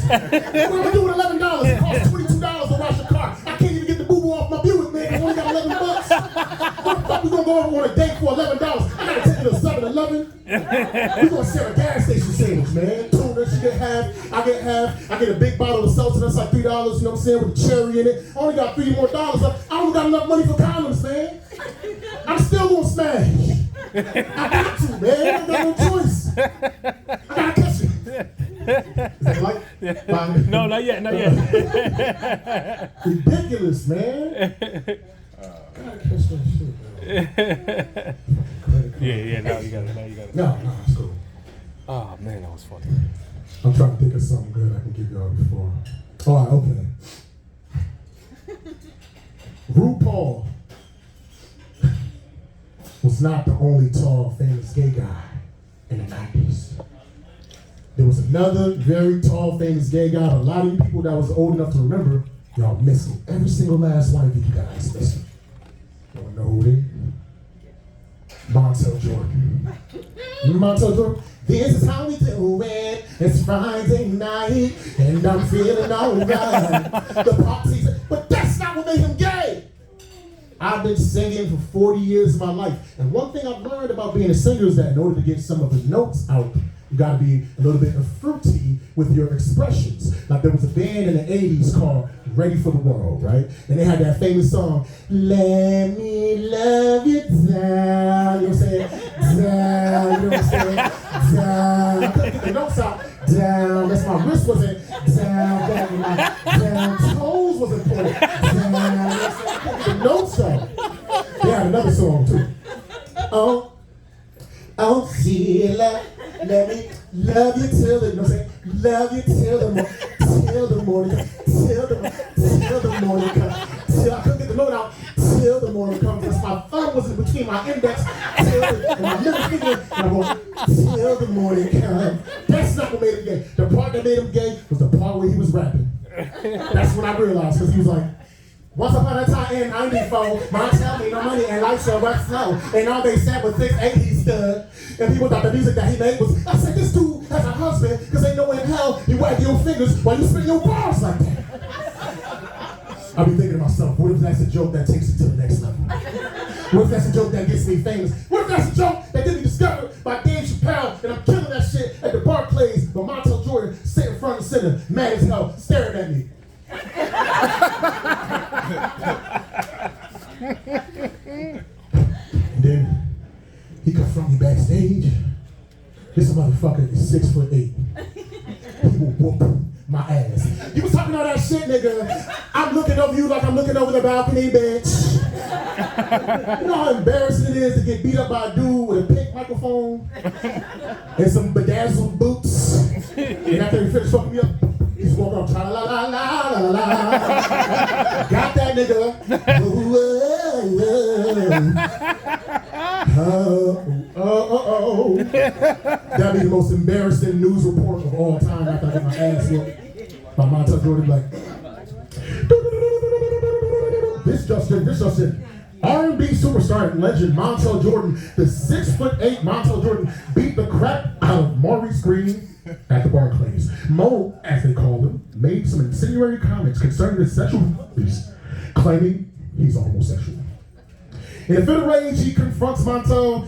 What am I gonna do with $11? It costs $22 to wash your car. I can't even get the boo-boo off my Buick, man. I only got $11. What the fuck we gonna go over on a date for $11? I gotta take you to 7-Eleven. We gonna share a gas station sandwich, man. Tuna, she get half, I get half. I get a big bottle of seltzer, that's like $3, you know what I'm saying, with a cherry in it. I only got $3 more. I only got enough money for condoms, man. I'm still gonna smash. I got to, man. I got no choice. I gotta catch it. Is that like? No, not yet, not yet. Ridiculous, man. Gotta catch that shit, man. Yeah, now you got it. No, it's cool. Oh man, that was funny. I'm trying to think of something good I can give y'all before. All right, okay. RuPaul was not the only tall, famous gay guy in the 90s. There was another very tall, famous gay guy, but a lot of you people that was old enough to remember, y'all miss him. Every single last one of you guys miss him. You wanna know who it is? Montel Jordan. Remember Montel Jordan? This is how we do it. It's Friday night, and I'm feeling alright. The pop season, but that's not what made him gay. I've been singing for 40 years of my life. And one thing I've learned about being a singer is that in order to get some of the notes out, you gotta be a little bit fruity with your expressions. Like there was a band in the 80s called Ready for the World, right? And they had that famous song, Let Me Love You Down. You know what I'm saying? Down, you know what I'm saying? Down. I couldn't get the notes out. Down. That's my wrist wasn't down, back and my down toes wasn't pointed. Down. You know what I'm saying? I couldn't get the notes out. They had another song too. Oh, Sheila, let me love you till the, you know what I'm saying? Love you till the morning, till the morning comes. Till I couldn't get the note out, till the morning comes. Because my thumb was in between my index and my middle finger, and I'm going, till the morning comes. That's not what made him gay. The part that made him gay was the part where he was rapping. That's when I realized, because he was like, once upon a time in 94, mom tell me no money and life shall work slow. And all they said was 6'8" he stood. And people thought the music that he made was, I said, this dude has a husband, because they know in hell you wag your fingers while you spin your bars like that. I be thinking to myself, what if that's a joke that takes it to the next level? What if that's a joke that gets me famous? What if that's a joke that gets me discovered by Dave Chappelle and I'm killing that shit at the Barclays, but Montel Jordan sitting front and center, mad as hell, staring at me. And then he confronted me backstage. This motherfucker is 6'8". He will whoop my ass. You was talking all that shit, nigga. I'm looking over you like I'm looking over the balcony, bitch. You know how embarrassing it is to get beat up by a dude with a pink microphone and some bedazzled boots. And after he finished fucking me up, he's walking up, la la la la la la. Got that nigga. That'd be the most embarrassing news report of all time after I got my ass whooped by Montel Jordan. Like, this Justin. R&B superstar and legend Montel Jordan, the 6'8" Montel Jordan, beat the crap out of Maurice Green at the Barclays. Mo, as they call him, made some insinuatory comments concerning his sexual abilities, claiming he's a homosexual. In a fit of rage, he confronts Mo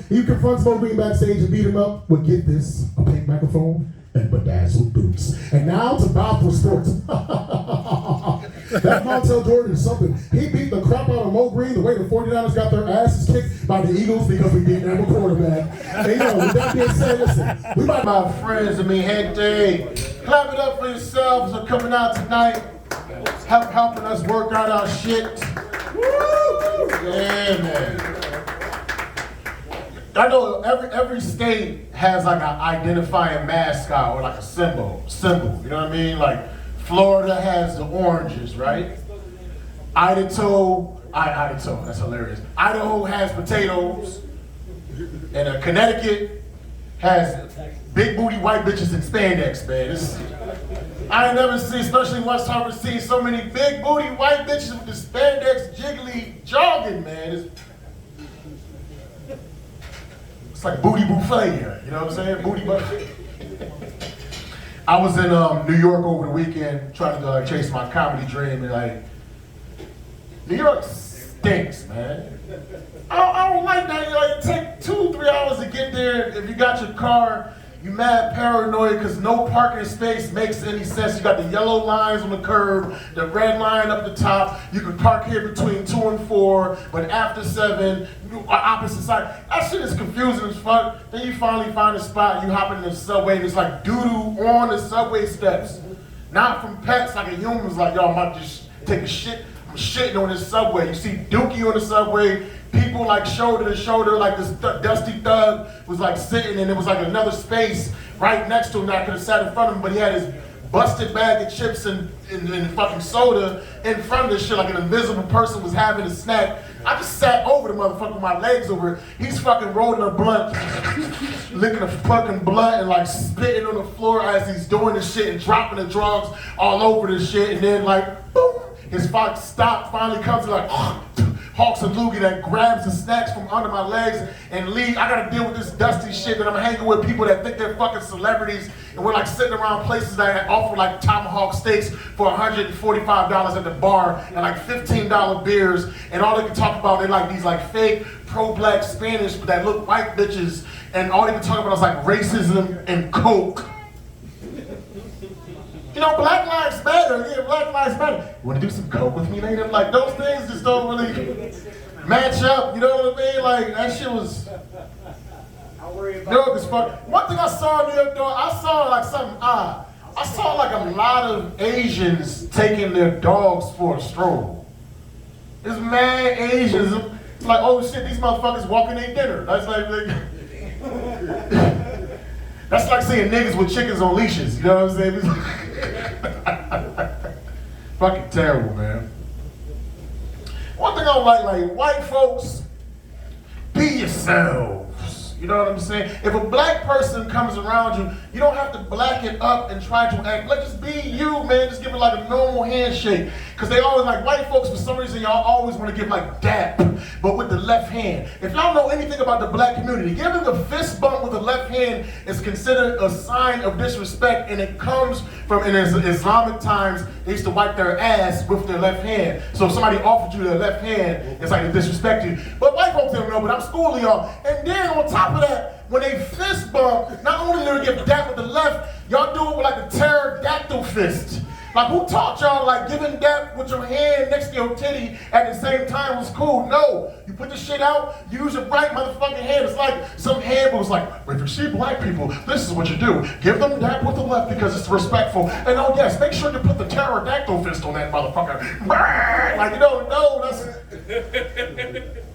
Green backstage and beat him up with, get this, a pink microphone and bedazzled boots. And now to Bob for sports. That Montel Jordan is something. He beat the crap out of Mo Green the way the 49ers got their asses kicked by the Eagles because we didn't have a quarterback. And you know, with that being said, listen, we might my friends and me, gente. Clap it up for yourselves for coming out tonight, helping us work out our shit. Woo! Yeah, man. I know every state has like an identifying mascot or like a symbol, you know what I mean? Like Florida has the oranges, right? Idaho I did so. That's hilarious. Idaho has potatoes, and Connecticut has big booty white bitches in spandex, man. I ain't never seen, especially in West Harvard, seen so many big booty white bitches with the spandex jiggly jogging, man. It's like booty buffet here, you know what I'm saying? Booty buffet. I was in New York over the weekend trying to chase my comedy dream, and like, New York stinks, man. I don't like that. Like, it take 2-3 hours to get there. If you got your car, you mad paranoid because no parking space makes any sense. You got the yellow lines on the curb, the red line up the top. You can park here between 2 and 4, but after 7, opposite side. That shit is confusing as fuck. Then you finally find a spot, you hop in the subway, and it's like doo-doo on the subway steps. Not from pets, like a human's like, yo, I might just take a shit. I'm shitting on this subway. You see Dookie on the subway, people like shoulder to shoulder, like this dusty thug was like sitting, and there was like another space right next to him that I could have sat in front of him, but he had his busted bag of chips and fucking soda in front of this shit like an invisible person was having a snack. I just sat over the motherfucker with my legs over it. He's fucking rolling a blunt, licking a fucking blunt and like spitting on the floor as he's doing this shit and dropping the drugs all over this shit, and then like, boom, his fox stop finally comes and like, hawks a loogie that grabs the snacks from under my legs and leave. I gotta deal with this dusty shit that I'm hanging with people that think they're fucking celebrities, and we're like sitting around places that offer like tomahawk steaks for $145 at the bar and like $15 beers, and all they can talk about, they like these like fake pro-black Spanish that look white bitches, and all they can talk about is like racism and coke. You know, Black Lives Matter, yeah, Black Lives Matter. You wanna do some coke with me later? Like, those things just don't really match up, you know what I mean? Like, that shit was New York as fuck. One thing I saw in New York, though, I saw like something odd. I saw like a lot of Asians taking their dogs for a stroll. There's mad Asians, like, oh shit, these motherfuckers walking their dinner. That's like that's like seeing niggas with chickens on leashes, you know what I'm saying? Fucking terrible, man. One thing I don't like white folks, be yourselves. You know what I'm saying? If a black person comes around you, you don't have to black it up and try to act. Like, just be you, man. Just give it like a normal handshake. Because they always like, white folks, for some reason, y'all always want to give like dap, but with the left hand. If y'all know anything about the black community, giving a fist bump with the left hand is considered a sign of disrespect, and it comes from, in Islamic times, they used to wipe their ass with their left hand. So if somebody offered you their left hand, it's like they disrespect you. But white folks don't know, but I'm schooling y'all. And then on top of that, when they fist bump, not only do they give dap with the left, y'all do it with like a pterodactyl fist. Like, who taught y'all like giving dap with your hand next to your titty at the same time was cool? No, you put the shit out, use your right motherfucking hand. It's like some hand was like, if you see black people, this is what you do. Give them dap with the left because it's respectful. And oh yes, make sure to put the pterodactyl fist on that motherfucker. Like, you don't know, that's,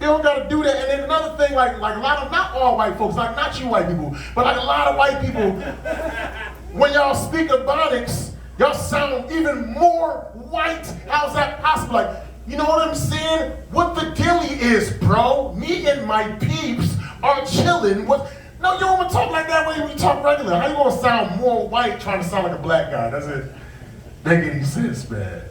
you don't gotta do that. And then another thing, like a lot of, not all white folks, like not you white people, but like a lot of white people, when y'all speak Ebonics, y'all sound even more white. How's that possible? Like, you know what I'm saying? What the dilly is, bro. Me and my peeps are chilling. What? No, you don't want to talk like that when you talk regular. How you gonna sound more white trying to sound like a black guy? Doesn't make any sense, man.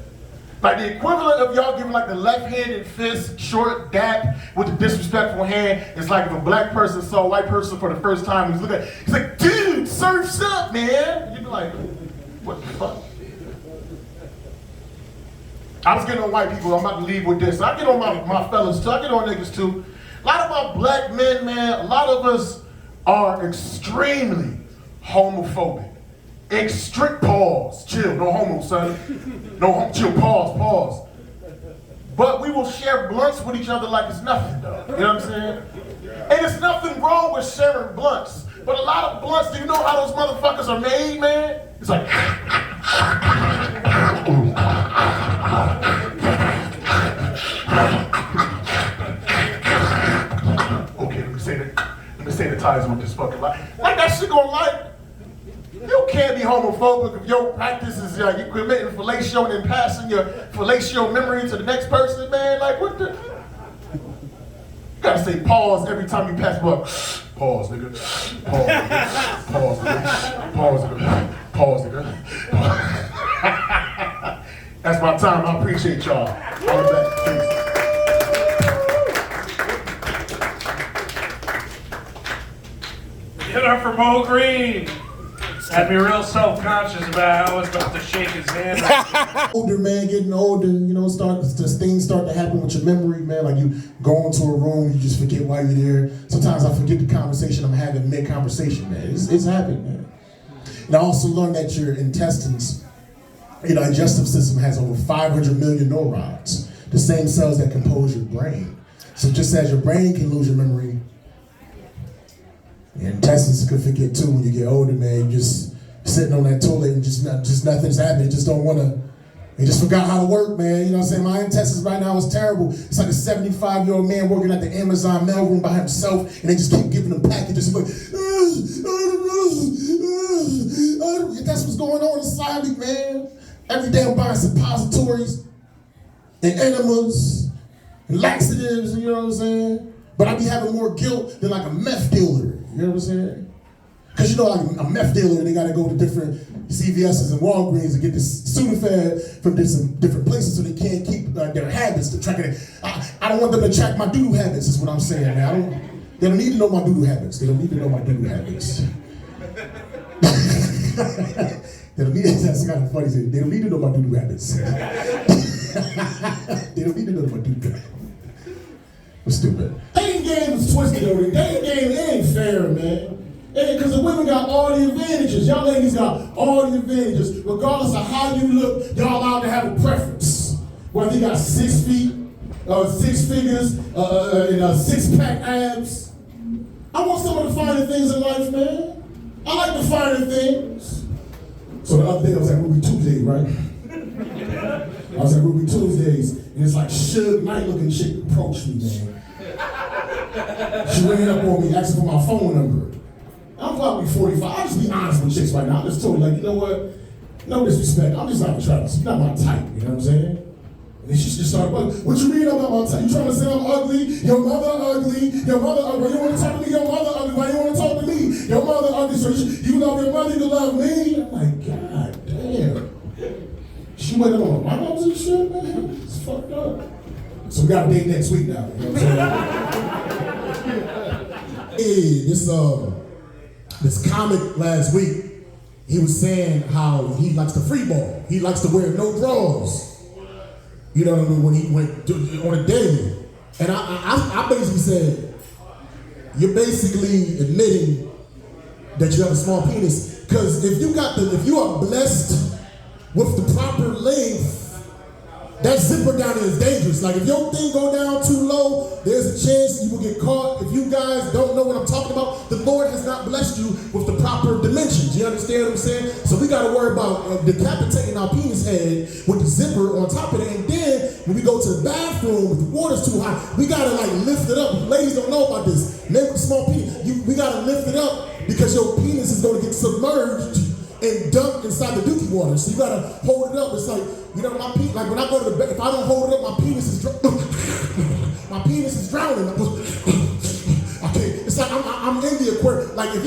Like the equivalent of y'all giving like the left-handed fist, short dap with the disrespectful hand is like if a black person saw a white person for the first time, he's looking at, he's like, dude, surf's up, man. You'd be like, what the fuck? I was getting on white people, I'm about to leave with this. I get on my fellas too, I get on niggas too. A lot of my black men, man, a lot of us are extremely homophobic. Pause, chill, no homo, son. No homo, chill, pause. But we will share blunts with each other like it's nothing, though. You know what I'm saying? And there's nothing wrong with sharing blunts. But a lot of blunts, do you know how those motherfuckers are made, man? It's like, okay, let me sanitize with this fucking light. Like that shit gonna like, you can't be homophobic homophobic if your practice is you committing fellatio and then passing your fellatio memory to the next person, man. Like, what the? You gotta say pause every time you pass, but pause, nigga. Pause, nigga. Pause, nigga. Pause, nigga. Pause, nigga. That's my time. I appreciate y'all. All the best. Peace. Get up for Mo Green. Had me real self-conscious about how I was about to shake his hand. Older, man, getting older, you know, things start to happen with your memory, man. Like you go into a room, you just forget why you're there. Sometimes I forget the conversation I'm having mid-conversation, man. It's happening, man. And I also learned that your intestines, your digestive system has over 500 million neurons, the same cells that compose your brain. So just as your brain can lose your memory, your intestines could forget too when you get older, man. You just sitting on that toilet and just nothing's happening. You just don't want to. You just forgot how to work, man. You know what I'm saying? My intestines right now is terrible. It's like a 75-year-old man working at the Amazon mailroom by himself, and they just keep giving him packages. Like, that's what's going on inside me, man. Every day I'm buying suppositories and enemas and laxatives. You know what I'm saying? But I be having more guilt than like a meth dealer. You know what I'm saying? Because you know, like a meth dealer, they gotta go to different CVS's and Walgreens and get this Sudafed from different places so they can't keep their habits to track it. I don't want them to track my doo-doo habits, is what I'm saying, man. They don't need to know my doo-doo habits. They don't need to know my doo-doo habits. That's kind of funny. They don't need to know my doo-doo habits. They don't need to know my doo-doo habits. I'm stupid. Dating game is twisted over there. Dating game, it ain't fair, man. Because the women got all the advantages. Y'all ladies got all the advantages. Regardless of how you look, y'all allowed to have a preference. Whether you got 6 feet, 6 figures, and 6-pack abs. I want some of the finer things in life, man. I like the finer things. So the other day I was at Ruby Tuesdays, right? I was at Ruby Tuesdays, and it's like Suge Knight looking chick approached me, man. She ran up on me asking for my phone number. I'm probably 45. I'll just be honest with chicks right now. I just told her, like, you know what? No disrespect. I'm just not attracted. You're not my type. You know what I'm saying? And then she just started, what you mean I'm not my type? You trying to say I'm ugly? Your mother ugly? Your mother ugly? You want to talk to me? Your mother ugly? Why you want to talk to me? Your mother ugly? So you love your mother, you love me? I'm like, God damn. She went on my mom's and shit, man. It's fucked up. So we got a date next week now. You know what I'm saying? Hey, this comic last week, he was saying how he likes to free ball. He likes to wear no drawers. You know what I mean? When he went on a date. And I basically said, you're basically admitting that you have a small penis. Because if you are blessed with the proper length, that zipper down there is dangerous. Like if your thing go down too low, there's a chance you will get caught. If you guys don't know what I'm talking about, the Lord has not blessed you with the proper dimensions. You understand what I'm saying? So we gotta worry about decapitating our penis head with the zipper on top of it. And then when we go to the bathroom, if the water's too high, we gotta like lift it up. Ladies don't know about this. Men with small penis, we gotta lift it up because your penis is gonna get submerged and dumped inside the dookie water. So you gotta hold it up. It's like, you know, my penis, like when I go to the bed, if I don't hold it up, my penis is drowning. Okay, it's like I'm in the aquarium. Like if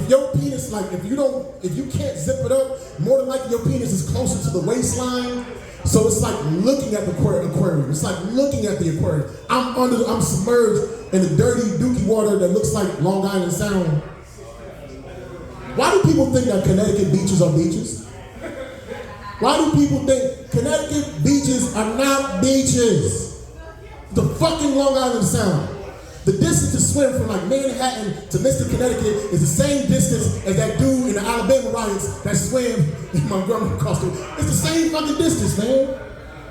your penis, like if you can't zip it up, more than likely your penis is closer to the waistline. So it's like looking at the aquarium. It's like looking at the aquarium. I'm submerged in the dirty dookie water that looks like Long Island Sound. Why do people think that Connecticut beaches are beaches? Why do people think Connecticut beaches are not beaches? The fucking Long Island Sound. The distance to swim from like Manhattan to Mystic, Connecticut is the same distance as that dude in the Alabama riots that swam in Montgomery Coastal. It's the same fucking distance, man.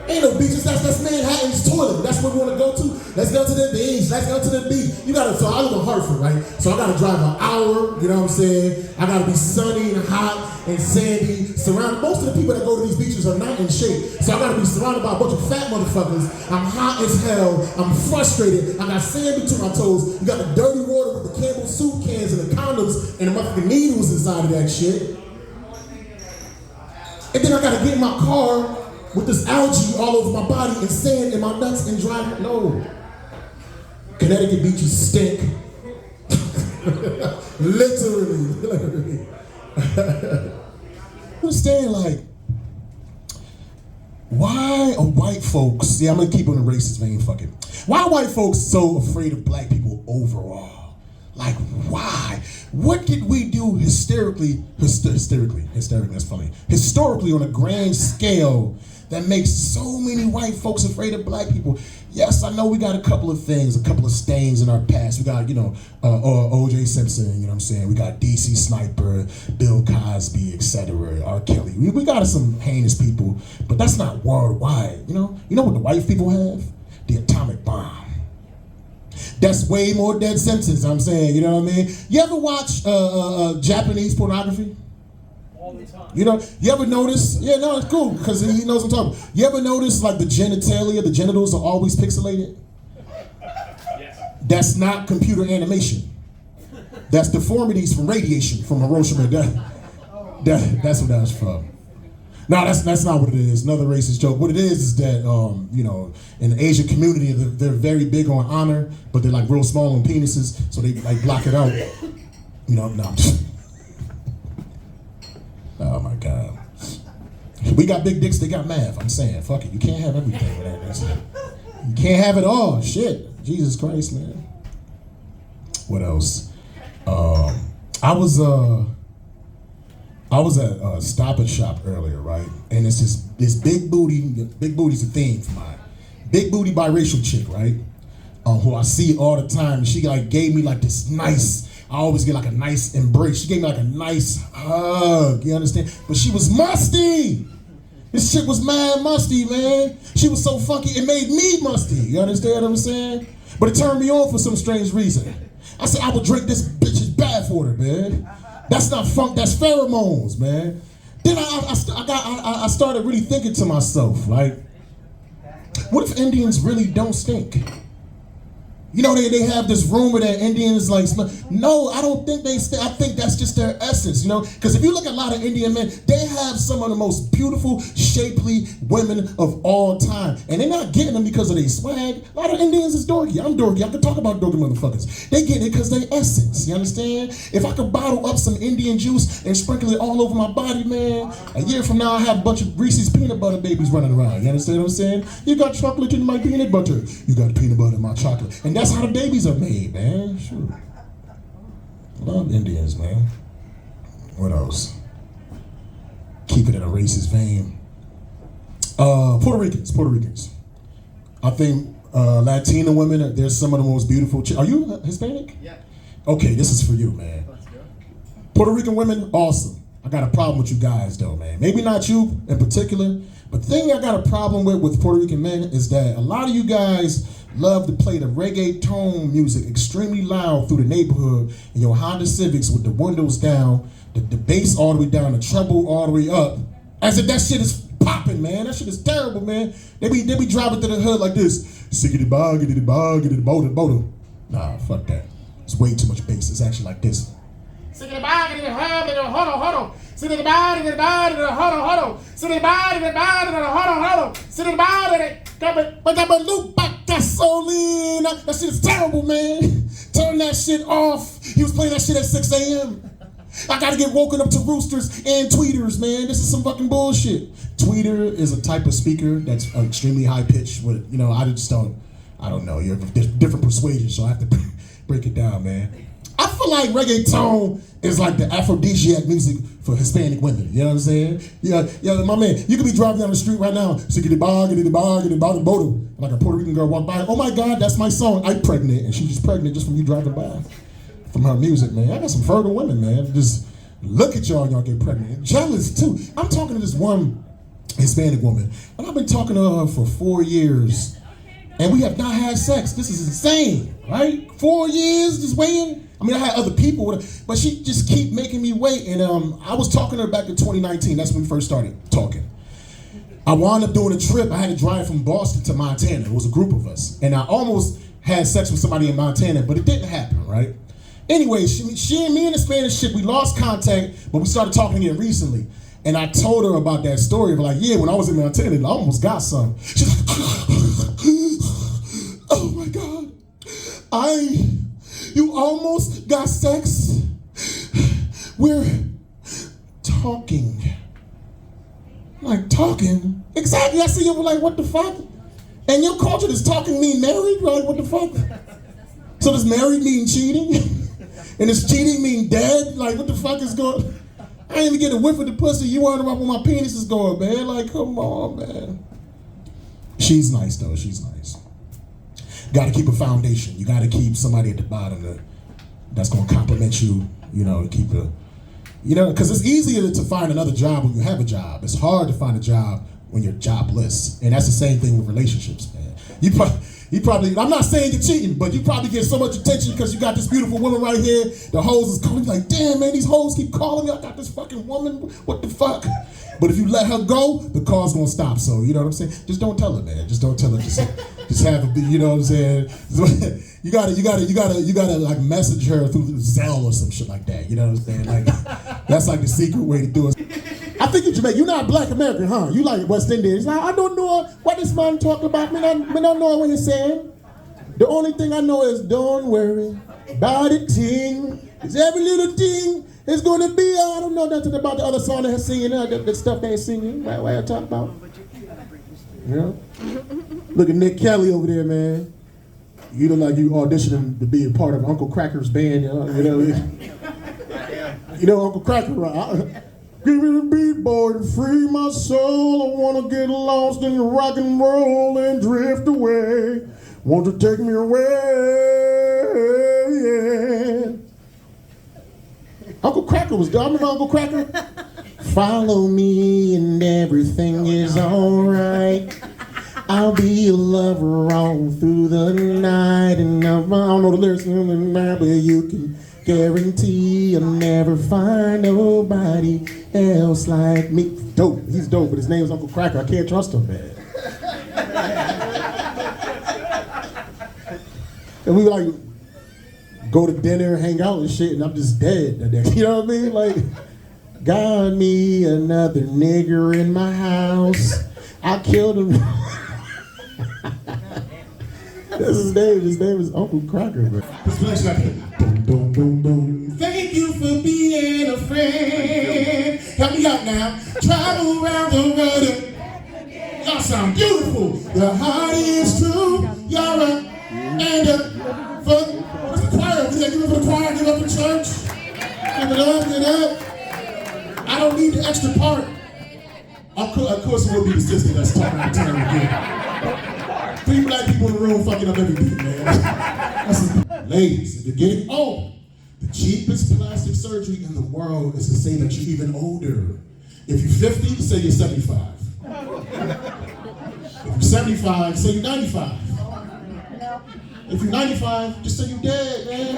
Ain't no beaches, that's Manhattan's toilet. That's where we want to go to. Let's go to the beach, let's go to the beach. So I live in Hartford, right? So I gotta drive an hour, you know what I'm saying? I gotta be sunny and hot and sandy. Most of the people that go to these beaches are not in shape. So I gotta be surrounded by a bunch of fat motherfuckers. I'm hot as hell, I'm frustrated. I got sand between my toes. You got the dirty water with the Campbell soup cans and the condoms and the motherfucking needles inside of that shit. And then I gotta get in my car with this algae all over my body and sand in my nuts and drive. No. Connecticut beaches stink. Literally. Understand, like, why are white folks, I'm gonna keep on the racist vein, fuck it. Why are white folks so afraid of black people overall? Like, why? What did we do hysterically, that's funny, historically on a grand scale that makes so many white folks afraid of black people? Yes, I know we got a couple of things, a couple of stains in our past. We got, O.J. Simpson, you know what I'm saying? We got DC Sniper, Bill Cosby, etc., R. Kelly. We got some heinous people, but that's not worldwide, You know what the white people have? The atomic bomb. That's way more dead sentences, I'm saying, you know what I mean? You ever watch Japanese pornography? All the time. You ever notice? Yeah, no, it's cool, because he knows what I'm talking about. You ever notice, like, the genitalia, the genitals are always pixelated? Yes. That's not computer animation. That's deformities from radiation from Hiroshima. That's what that's from. No, that's not what it is. Another racist joke. What it is that, in the Asian community, they're very big on honor, but they're like real small on penises, so they like block it out. No. Oh my God. We got big dicks, they got math. I'm saying, fuck it. You can't have everything with that. You can't have it all. Shit. Jesus Christ, man. What else? I was at Stop and Shop earlier, right? And it's this big booty's a theme for mine. Big booty biracial chick, right? Who I see all the time. And she like gave me like this nice, I always get like a nice embrace. She gave me like a nice hug, you understand? But she was musty. This chick was mad musty, man. She was so funky, it made me musty. You understand what I'm saying? But it turned me on for some strange reason. I said, I would drink this bitch's bath water, man. That's not funk, that's pheromones, man. Then I started really thinking to myself, like, what if Indians really don't stink? They have this rumor that Indians like smell. No, I don't think they stink. I think that's just their essence, Because if you look at a lot of Indian men, they have some of the most beautiful, shapely women of all time. And they're not getting them because of their swag. A lot of Indians is dorky. I'm dorky. I can talk about dorky motherfuckers. They get it because they essence, you understand? If I could bottle up some Indian juice and sprinkle it all over my body, man, a year from now I have a bunch of Reese's peanut butter babies running around. You understand what I'm saying? You got chocolate in my peanut butter. You got peanut butter in my chocolate. And that's how the babies are made, man. Sure. Love Indians, man. What else? Keep it in a racist vein. Puerto Ricans. I think Latina women, they're some of the most beautiful. Are you Hispanic? Yeah. Okay, this is for you, man. Puerto Rican women, awesome. I got a problem with you guys, though, man. Maybe not you in particular, but the thing I got a problem with Puerto Rican men is that a lot of you guys love to play the reggaeton music extremely loud through the neighborhood in your Honda Civics with the windows down, the bass all the way down, the treble all the way up, as if that shit is popping, man. That shit is terrible, man. They be driving through the hood like this. Siggity-bog-giddy-bog-giddy-boda-boda. Nah, fuck that. It's way too much bass. It's actually like this. Siggity-bog-giddy-bog-giddy-hold-on. Siggity-bog-giddy-bog-giddy-hold-on. Siggity-bog-giddy-bog-giddy-hold-on. Gasolina. That shit is terrible, man. Turn that shit off. He was playing that shit at 6 a.m. I gotta get woken up to roosters and tweeters, man. This is some fucking bullshit. Tweeter is a type of speaker that's extremely high pitched. With I don't know. You're of different persuasion, so I have to break it down, man. I feel like reggaeton is like the aphrodisiac music for Hispanic women. You know what I'm saying? Yeah, my man. You could be driving down the street right now, like a Puerto Rican girl walk by. Oh my God, that's my song. I'm pregnant, and she's just pregnant just from you driving by. From her music, man. I got some fertile women, man. Just look at y'all get pregnant. And jealous too. I'm talking to this one Hispanic woman, and I've been talking to her for 4 years, and we have not had sex. This is insane, right? 4 years just waiting. I mean, I had other people with her, but she just keep making me wait. And I was talking to her back in 2019. That's when we first started talking. I wound up doing a trip. I had to drive from Boston to Montana. It was a group of us, and I almost had sex with somebody in Montana, but it didn't happen, right? Anyway, she and me in the Spanish ship, we lost contact, but we started talking again recently. And I told her about that story, but like, yeah, when I was in Montana, I almost got some. She's like, oh my God, you almost got sex? We're talking. Like, talking? Exactly, I see you like, what the fuck? And your culture, does talking mean married? Like, what the fuck? So does married mean cheating? And does cheating mean dead? Like, what the fuck is going on? I ain't even get a whiff of the pussy. You worried about where my penis is going, man. Like, come on, man. She's nice, though. She's nice. Got to keep a foundation. You got to keep somebody at the bottom that's going to compliment you, you know, keep a, you know, because it's easier to find another job when you have a job. It's hard to find a job when you're jobless. And that's the same thing with relationships, man. You probably, I'm not saying you're cheating, but you probably get so much attention because you got this beautiful woman right here. The hoes is calling, like, damn, man, these hoes keep calling me. I got this fucking woman. What the fuck? But if you let her go, the call's gonna stop. So, you know what I'm saying? Just don't tell her, man. Just don't tell her. Just have it be, you know what I'm saying? You gotta like message her through Zelle or some shit like that. You know what I'm saying? Like, that's like the secret way to do it. I think you're Jamaican. You're not Black American, huh? You like West Indians. Like, I don't know what this man talk about. Me don't know what he's saying. The only thing I know is don't worry about a thing. Cause every little thing is gonna be, I don't know nothing about the other song they're singing, that stuff they ain't singing. What I talk about? Yeah. Look at Nick Kelly over there, man. You look like you auditioning to be a part of Uncle Cracker's band, you know? You know Uncle Cracker, right? Give me the beat, boy, to free my soul. I wanna get lost in your rock and roll and drift away. Won't you take me away? Yeah. Uncle Cracker was dumb. Remember Uncle Cracker? Follow me and everything is alright. I'll be your lover all through the night. And I don't know the lyrics, but you can guarantee I'll never find nobody else like me. Dope. He's dope, but his name is Uncle Cracker. I can't trust him, man. And we like go to dinner, hang out and shit, and I'm just dead. You know what I mean? Like, got me another nigger in my house. I killed him. That's his name. His name is Uncle Cracker, bro. This place like boom, boom, boom, boom. Thank you for being a friend. Help me out now. Travel around the world. Y'all sound beautiful. Your heart is true. You're a for the choir. We give it for the choir. Give up for church. Give it up. Give it up. I don't need the extra part. Of course, it will be the sister that's talking out town again. 3 black people in the room fucking up every beat, man. Ladies, if you're getting old, the cheapest plastic surgery in the world is to say that you're even older. If you're 50, say you're 75. If you're 75, say you're 95. If you're 95, just say you're dead, man.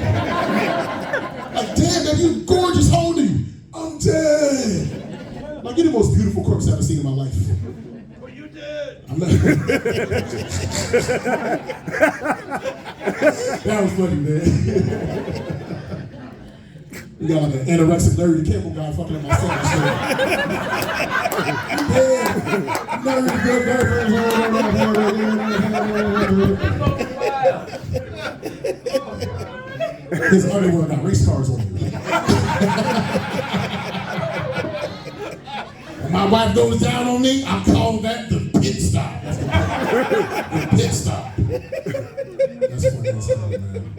Like, damn, man, you gorgeous, how old are you? I'm dead. Like, you're the most beautiful corpse I've ever seen in my life. Well, you did. I'm not. That was funny, man. We got like an anorexic Larry the Cable Guy fucking up my phone. His underwear got race cars on it. When my wife goes down on me, I call that the pit stop. That's the pit stop. That's funny as hell, man.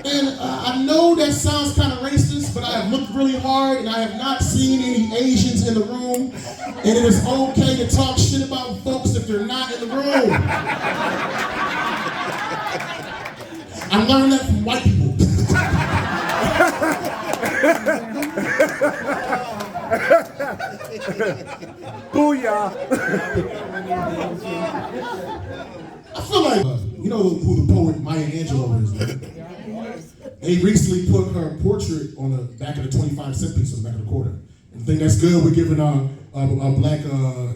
Man, I know that sounds kind of racist, but I have looked really hard and I have not seen any Asians in the room. And it is okay to talk shit about folks if they're not in the room. I learned that from white people. Booyah! I feel like, you know who the poet Maya Angelou is, right? They recently put her portrait on the back of the 25-cent piece on the back of the quarter. And I think that's good. We're giving our black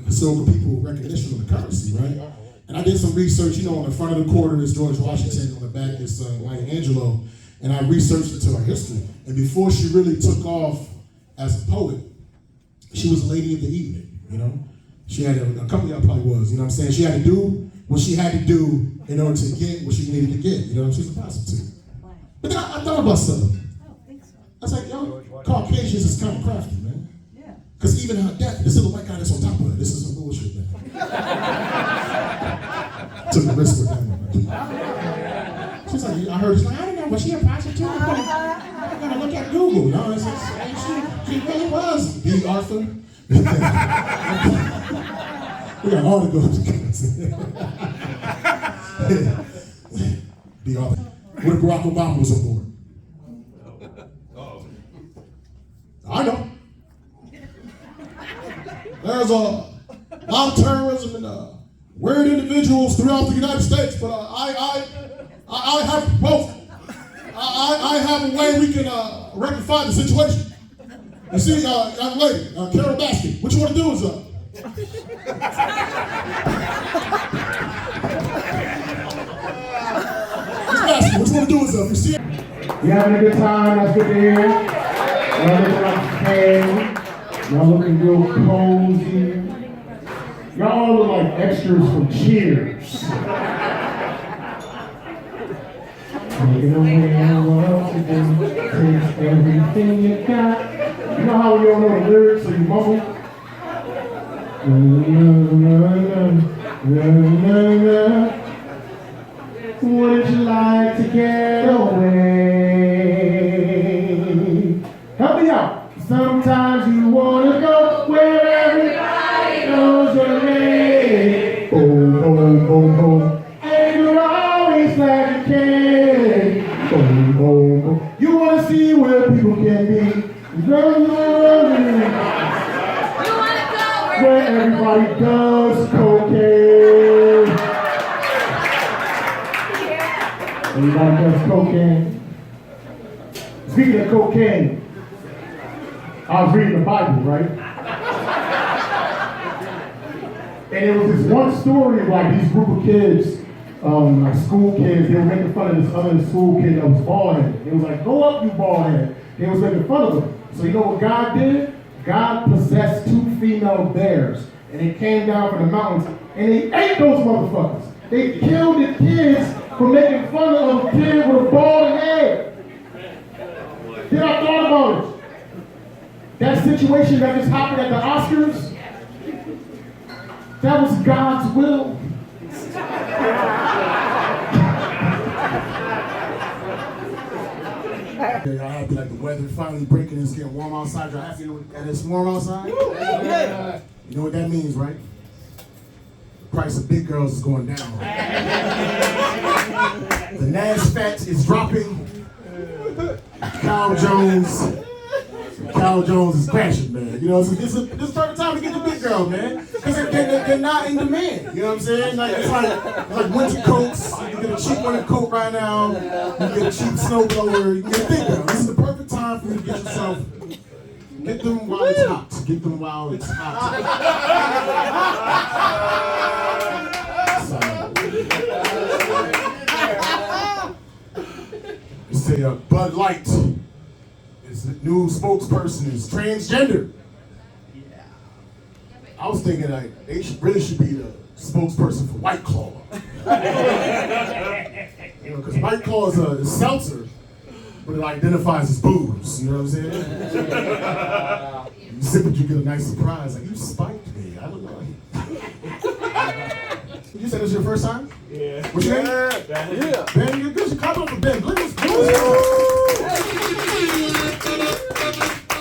historical people recognition of the currency, right? And I did some research. You know, on the front of the quarter is George Washington. On the back is Maya Angelou. And I researched into her history. And before she really took off as a poet, she was a lady of the evening, you know? She had a couple of y'all probably was, you know what I'm saying? She had to do what she had to do in order to get what she needed to get, you know? She's a prostitute. But then I thought about something. I was like, yo, Caucasians is kind of crafty, man. Because even her death, this little white guy that's on top of her, this is some bullshit, man. Took the risk with that one. She's like, I heard, she's like, I don't know, was she a prostitute? I'm gonna look at Google. No, it's she really was. B. Arthur. We got all the ghosts. B. Arthur. What if Barack Obama was on board? I know. There's a lot of terrorism and weird individuals throughout the United States, but I have both. I have a way we can rectify the situation. You see, young lady, Carol Baskin, what you want to do is Baskin, what you want to do is you see. You having a good time? That's good to hear. Y'all looking like fans. Y'all looking real cozy. Y'all look like extras from Cheers. Taking away the world to do, takes everything you got. You know how you don't know the lyrics, so you mumble? Would you like to get away? Help me out. Sometimes you wanna go where everybody knows your name. Boom, boom, boom, boom. And you're always glad you came. Boom, boom, boom. You wanna see where people can be. Where everybody does cocaine. Everybody does cocaine. Speaking of cocaine, I was reading the Bible, right? And it was this one story of like these group of kids, like school kids, they were making fun of this other school kid that was bald-headed. It was like, go up, you bald-head. They was making fun of him. So you know what God did? God possessed 2 female bears, and they came down from the mountains, and they ate those motherfuckers. They killed the kids for making fun of a kid with a bald head. Then I thought about it. That situation that just happened at the Oscars, that was God's will. Y'all happy like the weather finally breaking, it's getting warm outside. Y'all happy that it's warm outside? Yeah. You know what that means, right? The price of big girls is going down. The NASDAQ is dropping. Cal Jones is crashing, man. You know, this is the perfect time to get the big girl, man. Because they're not in demand. You know what I'm saying? Like, it's like winter coats. You get a cheap winter coat right now. You get a cheap snow blower. You get a big girl. This is the perfect time for you to get yourself. Get them while it's hot. Get them while it's hot. You say Bud Light. The new spokesperson is transgender. I was thinking like they really should be the spokesperson for White Claw. You know, because White Claw is a seltzer, but it identifies as booze. You know what I'm saying? You sip it, you get a nice surprise. Like, you spiked me. I don't know. You said this your first time? Yeah. What's your name? Ben. Yeah. Ben, you're good. Clap up for Ben.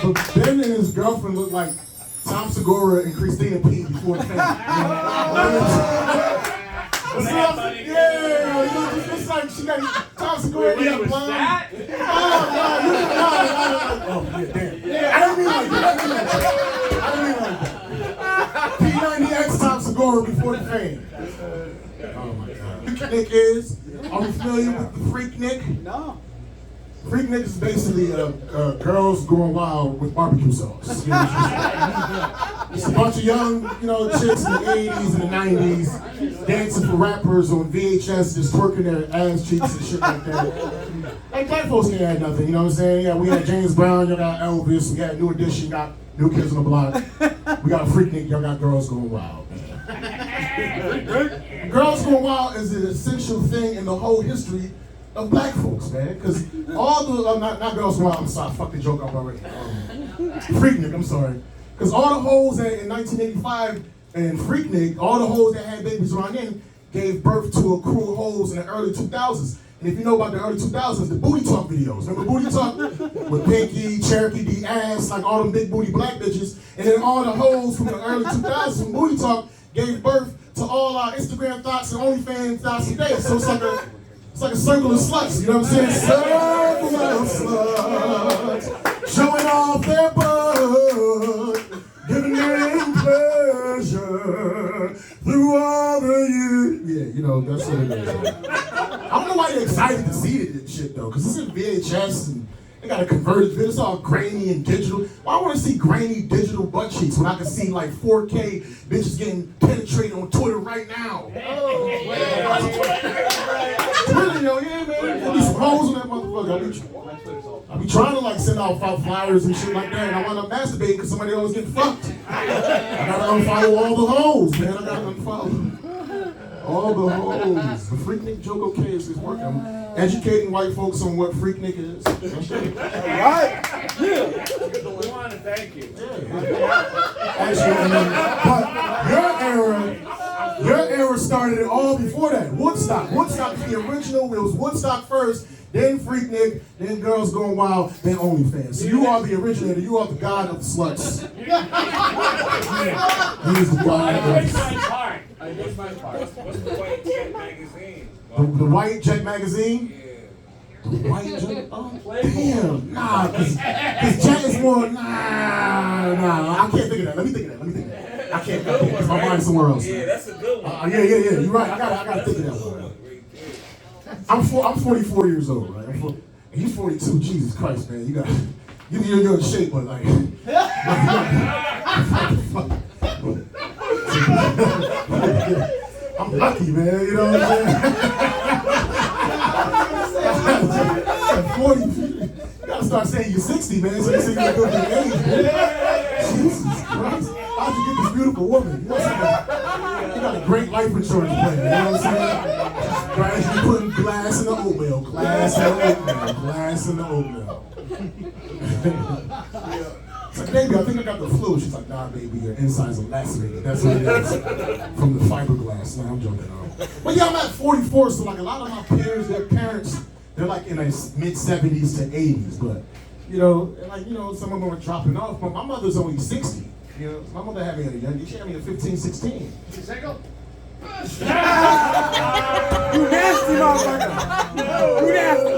But Ben and his girlfriend look like Tom Segura and Christina P. before the family. What's up, buddy? Yeah, it's like she got Tom Segura and that blonde. Oh, yeah, damn. Yeah. I didn't mean like that. P90X Tom Segura before the fame. Oh my God. Nick is. Are we familiar with the Freak Nick? No. Freak Nick is basically girls going wild with barbecue sauce. You know, it's a bunch of young, chicks in the 80s and the 90s dancing for rappers on VHS, just twerking their ass cheeks and shit like that. Like black folks can't have nothing, you know what I'm saying? Yeah, we had James Brown, y'all got Elvis, we got New Edition, got New Kids on the Block. We got Freaknik, y'all got Girls Going Wild, man. Girls Going Wild is an essential thing in the whole history of black folks, man. Because all the, not Girls Going Wild, I'm sorry, fuck the joke up already. Freaknik, I'm sorry. Because all the hoes that in 1985 and Freaknik, all the hoes that had babies around then, gave birth to a crew of hoes in the early 2000s. And if you know about the early 2000s, the Booty Talk videos. Remember Booty Talk? With Pinky, Cherokee, D Ass, like all them big booty black bitches. And then all the hoes from the early 2000s from Booty Talk gave birth to all our Instagram thoughts and OnlyFans thoughts today. So it's like a circle of sluts, you know what I'm saying? Circle of sluts, showing off their butt, giving them pleasure through all the years. Yeah, you know, that's what it is. I don't know why you're excited to see this shit though, because it's in VHS and they got a converted video. It's all grainy and digital. Why I want to see grainy digital butt cheeks when I can see like 4K bitches getting penetrated on Twitter right now? Oh, Twitter, yo, yeah, man. There'll be some hoes on that motherfucker. I be trying to like send out flyers and shit like that, and I wind up masturbating because somebody always get fucked. I gotta unfollow all the hoes, man. I gotta unfollow all the hoes. The Freaknik joke, okay, is working. I'm educating white folks on what Freaknik is. Right? Yeah. We want to thank you. Actually, but your era started it all before that. Woodstock. Woodstock is the original. It was Woodstock first, then Freaknik, then Girls Going Wild, then OnlyFans. So you are the originator. You are the god of sluts. He is the god of sluts. I missed my part. What's the White Jet magazine? The White Jet magazine? Yeah. The White Jet? Oh, damn. Nah, because Jet is more, nah. I can't think of that. Let me think of that. I can't, because my mind's somewhere else. Yeah, that's a good one. Yeah. You're right. I gotta think of that one. I'm 44 years old, right? And he's 42. Jesus Christ, man. You're in shape, but like. I'm lucky, man. You know what I'm saying? 40. You gotta start saying you're 60, man. So you say you're a good age, man. Jesus Christ. How'd you get this beautiful woman? You got a great life insurance plan. You know what I'm saying? Gradually putting glass in the oatmeal. Glass in the oatmeal. It's like, baby, I think I got the flu. She's like, nah, baby, your insides are lacerated. That's what it is. From the fiberglass. Nah, I'm joking. But yeah, I'm at 44, so like a lot of my peers, their parents, they're like in their mid-70s to 80s. But, you know, some of them are dropping off. But my mother's only 60. You know, my mother had me at a young age. She had me at 15, 16. You single? You nasty motherfucker! You nasty!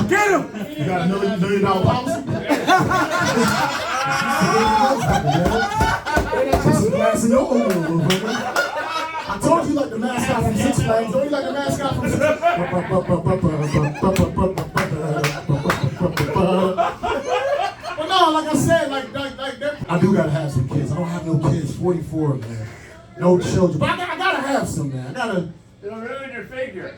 Get him! You got $1 million policy? Put some glass in your oatmeal, motherfucker. I told you like the mascot from Six Flags. Don't you like the mascot from Six But no, like I said, like I do gotta have some kids. I don't have no kids. 44, man. No children. But I gotta have some, man. I gotta. It'll ruin your figure.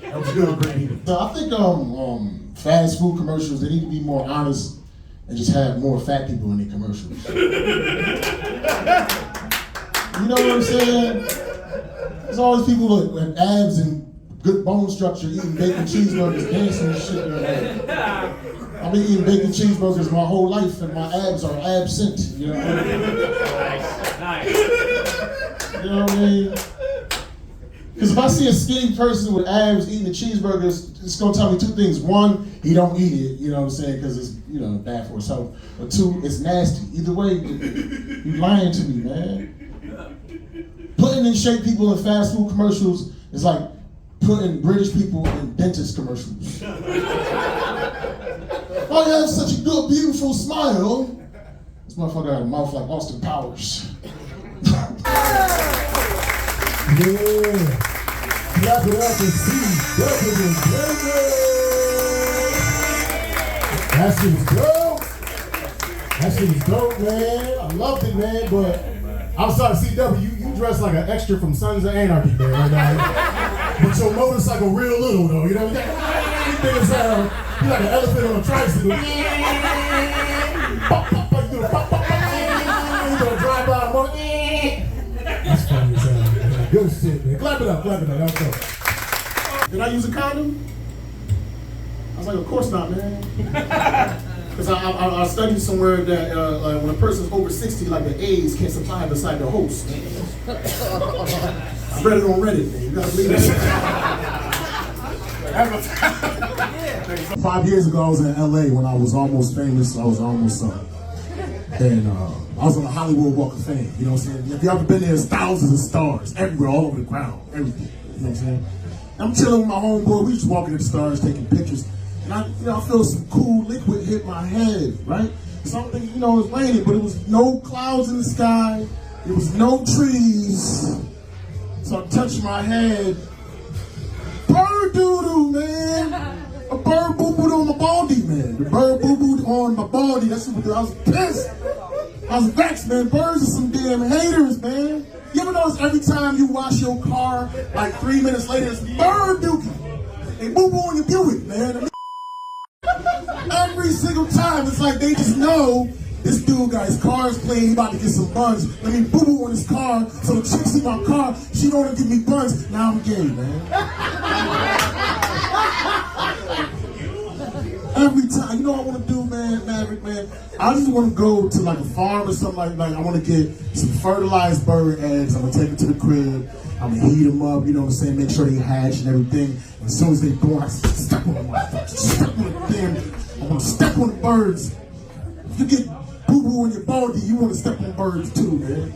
That was good, Brady. So I think fast food commercials, they need to be more honest and just have more fat people in their commercials. You know what I'm saying? There's always people with abs and good bone structure eating bacon cheeseburgers, dancing and shit. I've been eating bacon cheeseburgers my whole life and my abs are absent. You know what I mean? Nice. You know what I mean? Because if I see a skinny person with abs eating the cheeseburgers, it's gonna tell me two things. One, he don't eat it, you know what I'm saying, because it's, you know, bad for his health. Or two, it's nasty. Either way, you lying to me, man. Putting in shape people in fast food commercials is like putting British people in dentist commercials. Oh, you have such a good, beautiful smile. This motherfucker got a mouth like Austin Powers. Yeah. Clap it up and see. That's it, bro. That shit was dope, man. I loved it, man. But outside of CW, you dress like an extra from Sons of Anarchy, man, right now. But your motorcycle real little, though. You know what I'm saying? You sound, you like an elephant on a tricycle. Pop, pop, pop, you pop, pop, pop. You gonna drive by a motor. That's funny as hell, man. Good shit, man. Clap it up, clap it up. That's dope. Did I use a condom? I was like, of course not, man. Because I studied somewhere that like when a person's over 60, like the AIDS can't supply beside the host. I read it on Reddit, man. You gotta believe that. 5 years ago, I was in LA when I was almost famous. I was almost something. And I was on the Hollywood Walk of Fame. You know what I'm saying? If you ever been there, there's thousands of stars everywhere, all over the ground, everything. You know what I'm saying? I'm chilling with my homeboy. We just walking at the stars, taking pictures. And I feel some cool liquid hit my head, right? Something, it was raining, but it was no clouds in the sky. There was no trees. So I touched my head. Bird doo-doo, man. A bird boo-booed on my baldy, man. The bird boo-booed on my baldy. That's what I was pissed. I was vexed, man. Birds are some damn haters, man. You ever notice every time you wash your car, like 3 minutes later, it's bird dookie. They boo-boo on your Buick, man. Every single time, it's like they just know this dude got his car's clean, he about to get some buns. Let me boo-boo on his car, so the chick see my car, she don't want to give me buns. Now I'm gay, man. Every time, you know what I want to do, man, Maverick, man? I just want to go to like a farm or something like I want to get some fertilized bird eggs. I'm going to take them to the crib. I'm gonna heat them up, you know what I'm saying, make sure they hatch and everything. And as soon as they born, I step on them, step on the damn, I'm gonna step on the birds. If you get boo-boo on your baldy, you wanna step on birds too, man.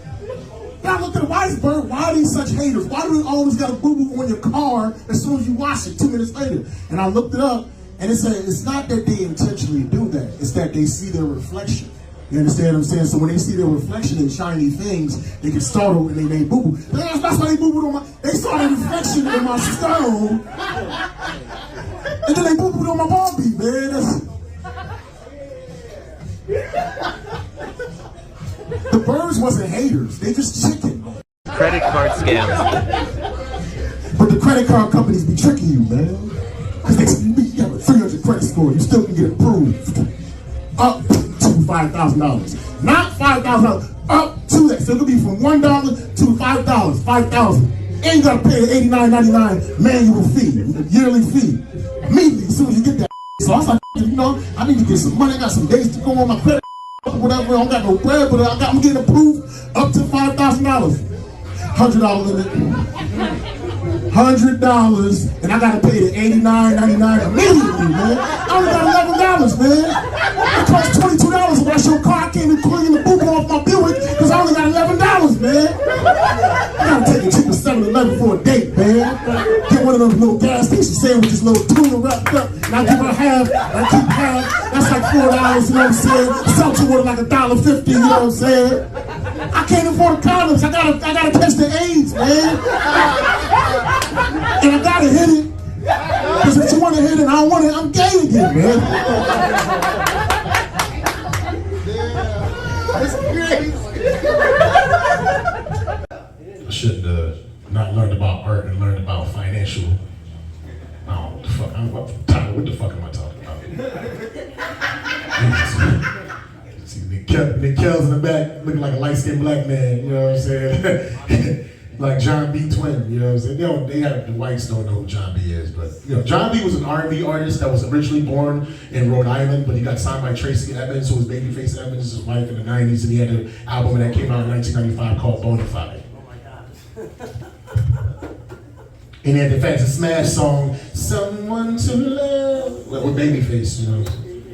And I looked at the white bird, why are they such haters? Why do they always got a boo-boo on your car as soon as you wash it 2 minutes later? And I looked it up, and it said, it's not that they intentionally do that, it's that they see their reflection. You understand what I'm saying? So when they see their reflection in shiny things, they get startled and they made boo-boo. That's why they boo-booed on they saw their reflection in my stone, and then they boo-booed on my baldy, man. The birds wasn't haters, they just chicken, man. Credit card scams. But the credit card companies be tricking you, man. Because you have a 300 credit score, you still can get approved. Up to $5,000. Not $5,000, up to that. So it could be from $1 to $5, $5,000. And you gotta pay the $89.99 manual fee, the yearly fee. Immediately, as soon as you get that. So I was like, I need to get some money, I got some days to go on my credit, whatever, I don't got no bread, but I'm getting approved up to $5,000. $100 limit. $100, and I gotta pay the $89.99 immediately, man. I only got $11, man. It costs $22 to wash your car. I can't even clean the boo-boo off my Buick because I only got $11, man. I gotta take a trip to 7-Eleven for a date, man. Get one of those little gas station sandwiches, little tuna wrapped up, and I give her half, I keep half. That's like $4, you know what I'm saying? Seltzer water like $1.50, you know what I'm saying? I can't afford condoms. I gotta catch the AIDS, man. And I gotta hit it. Because if you wanna hit it, I don't want it, I'm gay again, man. That's crazy. I should not learned about art and learned about financial. Oh, the fuck, what the fuck am I talking about? See, Nick Kells in the back looking like a light-skinned black man, you know what I'm saying? Like John B. Twin, you know what I'm saying? The whites don't know who John B. is, but John B. was an R&B artist that was originally born in Rhode Island, but he got signed by Tracy Evans, who was Babyface Evans' his wife in the 90s, and he had an album that came out in 1995 called Bonafide. And he had the Fancy Smash song, Someone to Love, with Babyface, you know.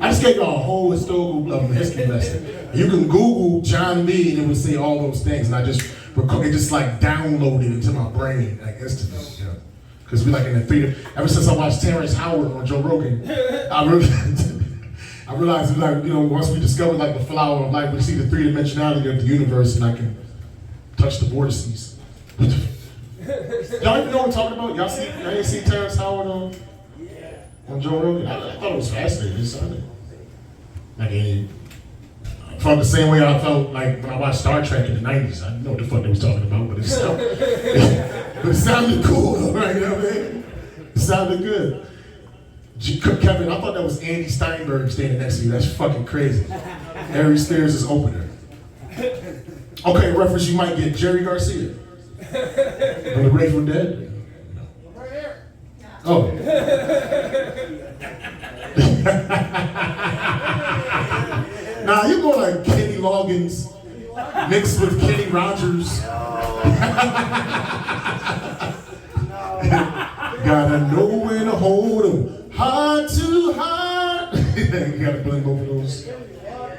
I just gave y'all a whole historical history lesson. You can Google John B. and it would say all those things, and it just like downloaded into my brain like instantly, you know. Because we like in the theater. Ever since I watched Terrence Howard on Joe Rogan, I realized like, once we discovered like the flower of life, we see the three-dimensionality of the universe, and I can touch the vortices. Y'all even know what I'm talking about? Y'all ain't seen Terrence Howard on Joe Rogan? I thought it was fascinating. Like any felt the same way I felt like when I watched Star Trek in the 90s. I didn't know what the fuck they was talking about, but it sounded cool, right? You know what I mean? It sounded good. Kevin, I thought that was Andy Steinberg standing next to you. That's fucking crazy. Harry Spears is opener. Okay, reference you might get Jerry Garcia. From the Grateful Dead? Right here. Oh. Nah, you go like Kenny Loggins mixed with Kenny Rogers. Gotta know when to hold 'em. Hard to hard. You gotta blend both of those.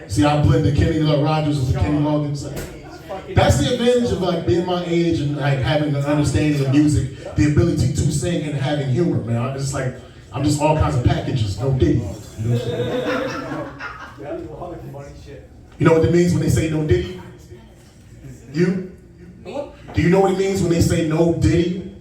See, I blended Kenny Rogers with Kenny Loggins. That's the advantage of like being my age and like having an understanding of music, the ability to sing and having humor, man. I'm just like, I'm just all kinds of packages, no Diddy. You know what it means when they say no Diddy? You? Do you know what it means when they say no Diddy?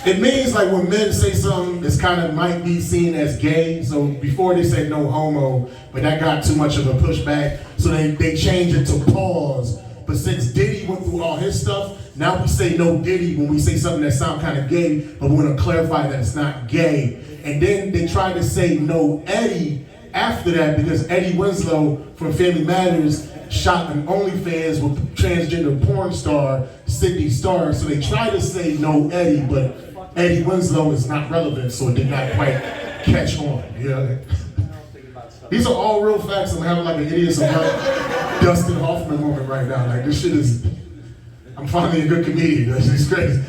It means like when men say something that's kind of might be seen as gay. So before they said no homo, but that got too much of a pushback. So they changed it to pause. But since Diddy went through all his stuff, now we say no Diddy when we say something that sounds kind of gay, but we want to clarify that it's not gay. And then they tried to say no Eddie after that because Eddie Winslow from Family Matters shot an OnlyFans with transgender porn star Sydney Starr. So they tried to say no Eddie, but Eddie Winslow is not relevant, so it did not quite catch on. Yeah. These are all real facts. I'm having like an idiot Dustin Hoffman moment right now. Like this shit is, I'm finally a good comedian. This is crazy.